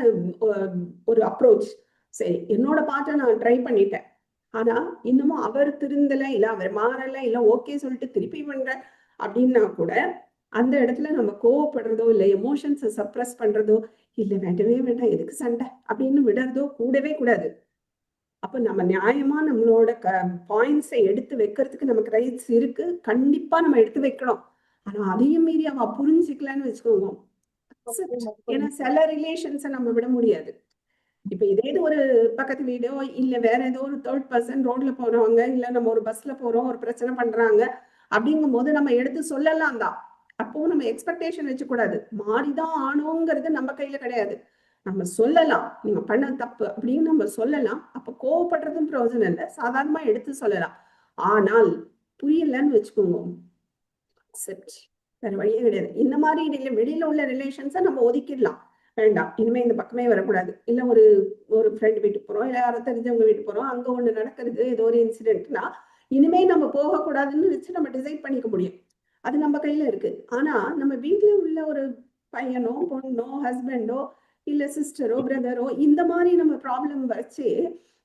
ஒரு அப்ரோச். சரி, என்னோட பார்ட்டை நான் ட்ரை பண்ணிட்டேன், ஆனா இன்னமும் அவர் திருந்தல, இல்ல அவர் மாறல, இல்ல ஓகே சொல்லிட்டு திருப்பி பண்ற அப்படின்னா கூட அந்த இடத்துல நம்ம கோவப்படுறதோ இல்ல எமோஷன்ஸை சப்ரஸ் பண்றதோ இல்ல வேண்டவே வேண்டாம் எதுக்கு சண்டை அப்படின்னு விடுறதோ கூடவே கூடாது. அப்ப நம்ம நியாயமா நம்மளோட பாயிண்ட்ஸை எடுத்து வைக்கிறதுக்கு நமக்கு ரைட்ஸ் இருக்கு, கண்டிப்பா நம்ம எடுத்து வைக்கணும். ஆனா அதையும் மீறி அவ புரிஞ்சுக்கலன்னு வச்சுக்கோங்க. ஏன்னா சில ரிலேஷன்ஸை நம்ம விட முடியாது. இப்ப இதே ஒரு பக்கத்து வீடோ இல்ல வேற ஏதோ ஒரு தேர்ட் பர்சன் ரோட்ல போறவங்க, இல்ல நம்ம ஒரு பஸ்ல போறோம் ஒரு பிரச்சனை பண்றாங்க அப்படிங்கும் போது நம்ம எடுத்து சொல்லலாம் தான். அப்பவும் நம்ம எக்ஸ்பெக்டேஷன் வச்சுக்கூடாது, மாறிதான் ஆனோங்கிறது நம்ம கையில கிடையாது. நம்ம சொல்லலாம், நீங்க பண்ண தப்பு அப்படின்னு நம்ம சொல்லலாம். அப்ப கோவப்படுறதும் பிரயோஜனம் இல்லை, சாதாரணமா எடுத்து சொல்லலாம். ஆனால் புரியலன்னு வச்சுக்கோங்க, வேற வழியே கிடையாது. இந்த மாதிரி வெளியில உள்ள ரிலேஷன்ஸை நம்ம ஒதுக்கிடலாம், வேண்டாம் இனிமே இந்த பக்கமே வரக்கூடாது. இல்ல ஒரு ஃப்ரெண்ட் வீட்டுக்கு போறோம், இல்ல யாரோ தெரிஞ்சவங்க வீட்டுக்கு போறோம், அங்க ஒண்ணு நடக்கிறது, ஏதோ ஒரு இன்சிடென்ட்னா இனிமே நம்ம போகக்கூடாதுன்னு வச்சு நம்ம டிசைட் பண்ணிக்க முடியும், அது நம்ம கையில இருக்கு. ஆனா நம்ம வீட்டுல உள்ள ஒரு பையனோ பொண்ணோ ஹஸ்பண்டோ இல்ல சிஸ்டரோ பிரதரோ இந்த மாதிரி நம்ம ப்ராப்ளம் வச்சு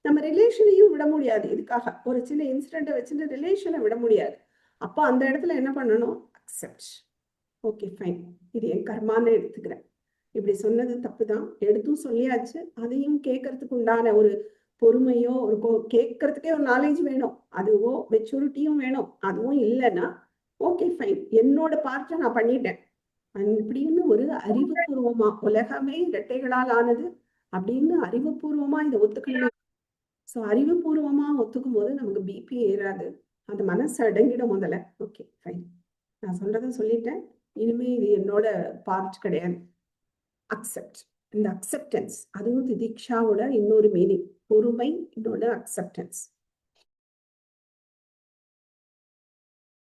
நம்ம ரிலேஷனையும் விட முடியாது. இதுக்காக ஒரு சின்ன இன்சிடென்ட்டை வச்சுட்டு ரிலேஷனை விட முடியாது. அப்போ அந்த இடத்துல என்ன பண்ணணும், அக்செப்ட். ஓகே ஃபைன், இது என் கர்மான்னு எடுத்துக்கிறேன், இப்படி சொன்னது தப்பு தான், எடுத்தும் சொல்லியாச்சு. அதையும் கேட்கறதுக்கு உண்டான ஒரு பொறுமையோ ஒரு கேட்கறதுக்கே ஒரு நாலேஜ் வேணும், அதுவோ மெச்சூரிட்டியும் வேணும். அதுவும் இல்லைன்னா ஓகே ஃபைன், என்னோட பார்ட்டை நான் பண்ணிட்டேன் அப்படின்னு ஒரு அறிவுபூர்வமா, உலகமே இரட்டைகளால் ஆனது அப்படின்னு அறிவுபூர்வமா இதை ஒத்துக்கணும். ஸோ அறிவுபூர்வமா ஒத்துக்கும் போது நமக்கு பிபி ஏறாது, அந்த மனசு அடங்கிடும் முதல்ல. ஓகே ஃபைன், நான் சொல்றதை சொல்லிட்டேன், இனிமே இது என்னோட பார்ட் கிடையாது. அக்செப்ட். இந்த அக்செப்டன்ஸ் அதுவும் திதிக்ஷாவோட இன்னொரு மீனிங், பொறுமை, இன்னொரு அக்செப்டன்ஸ்.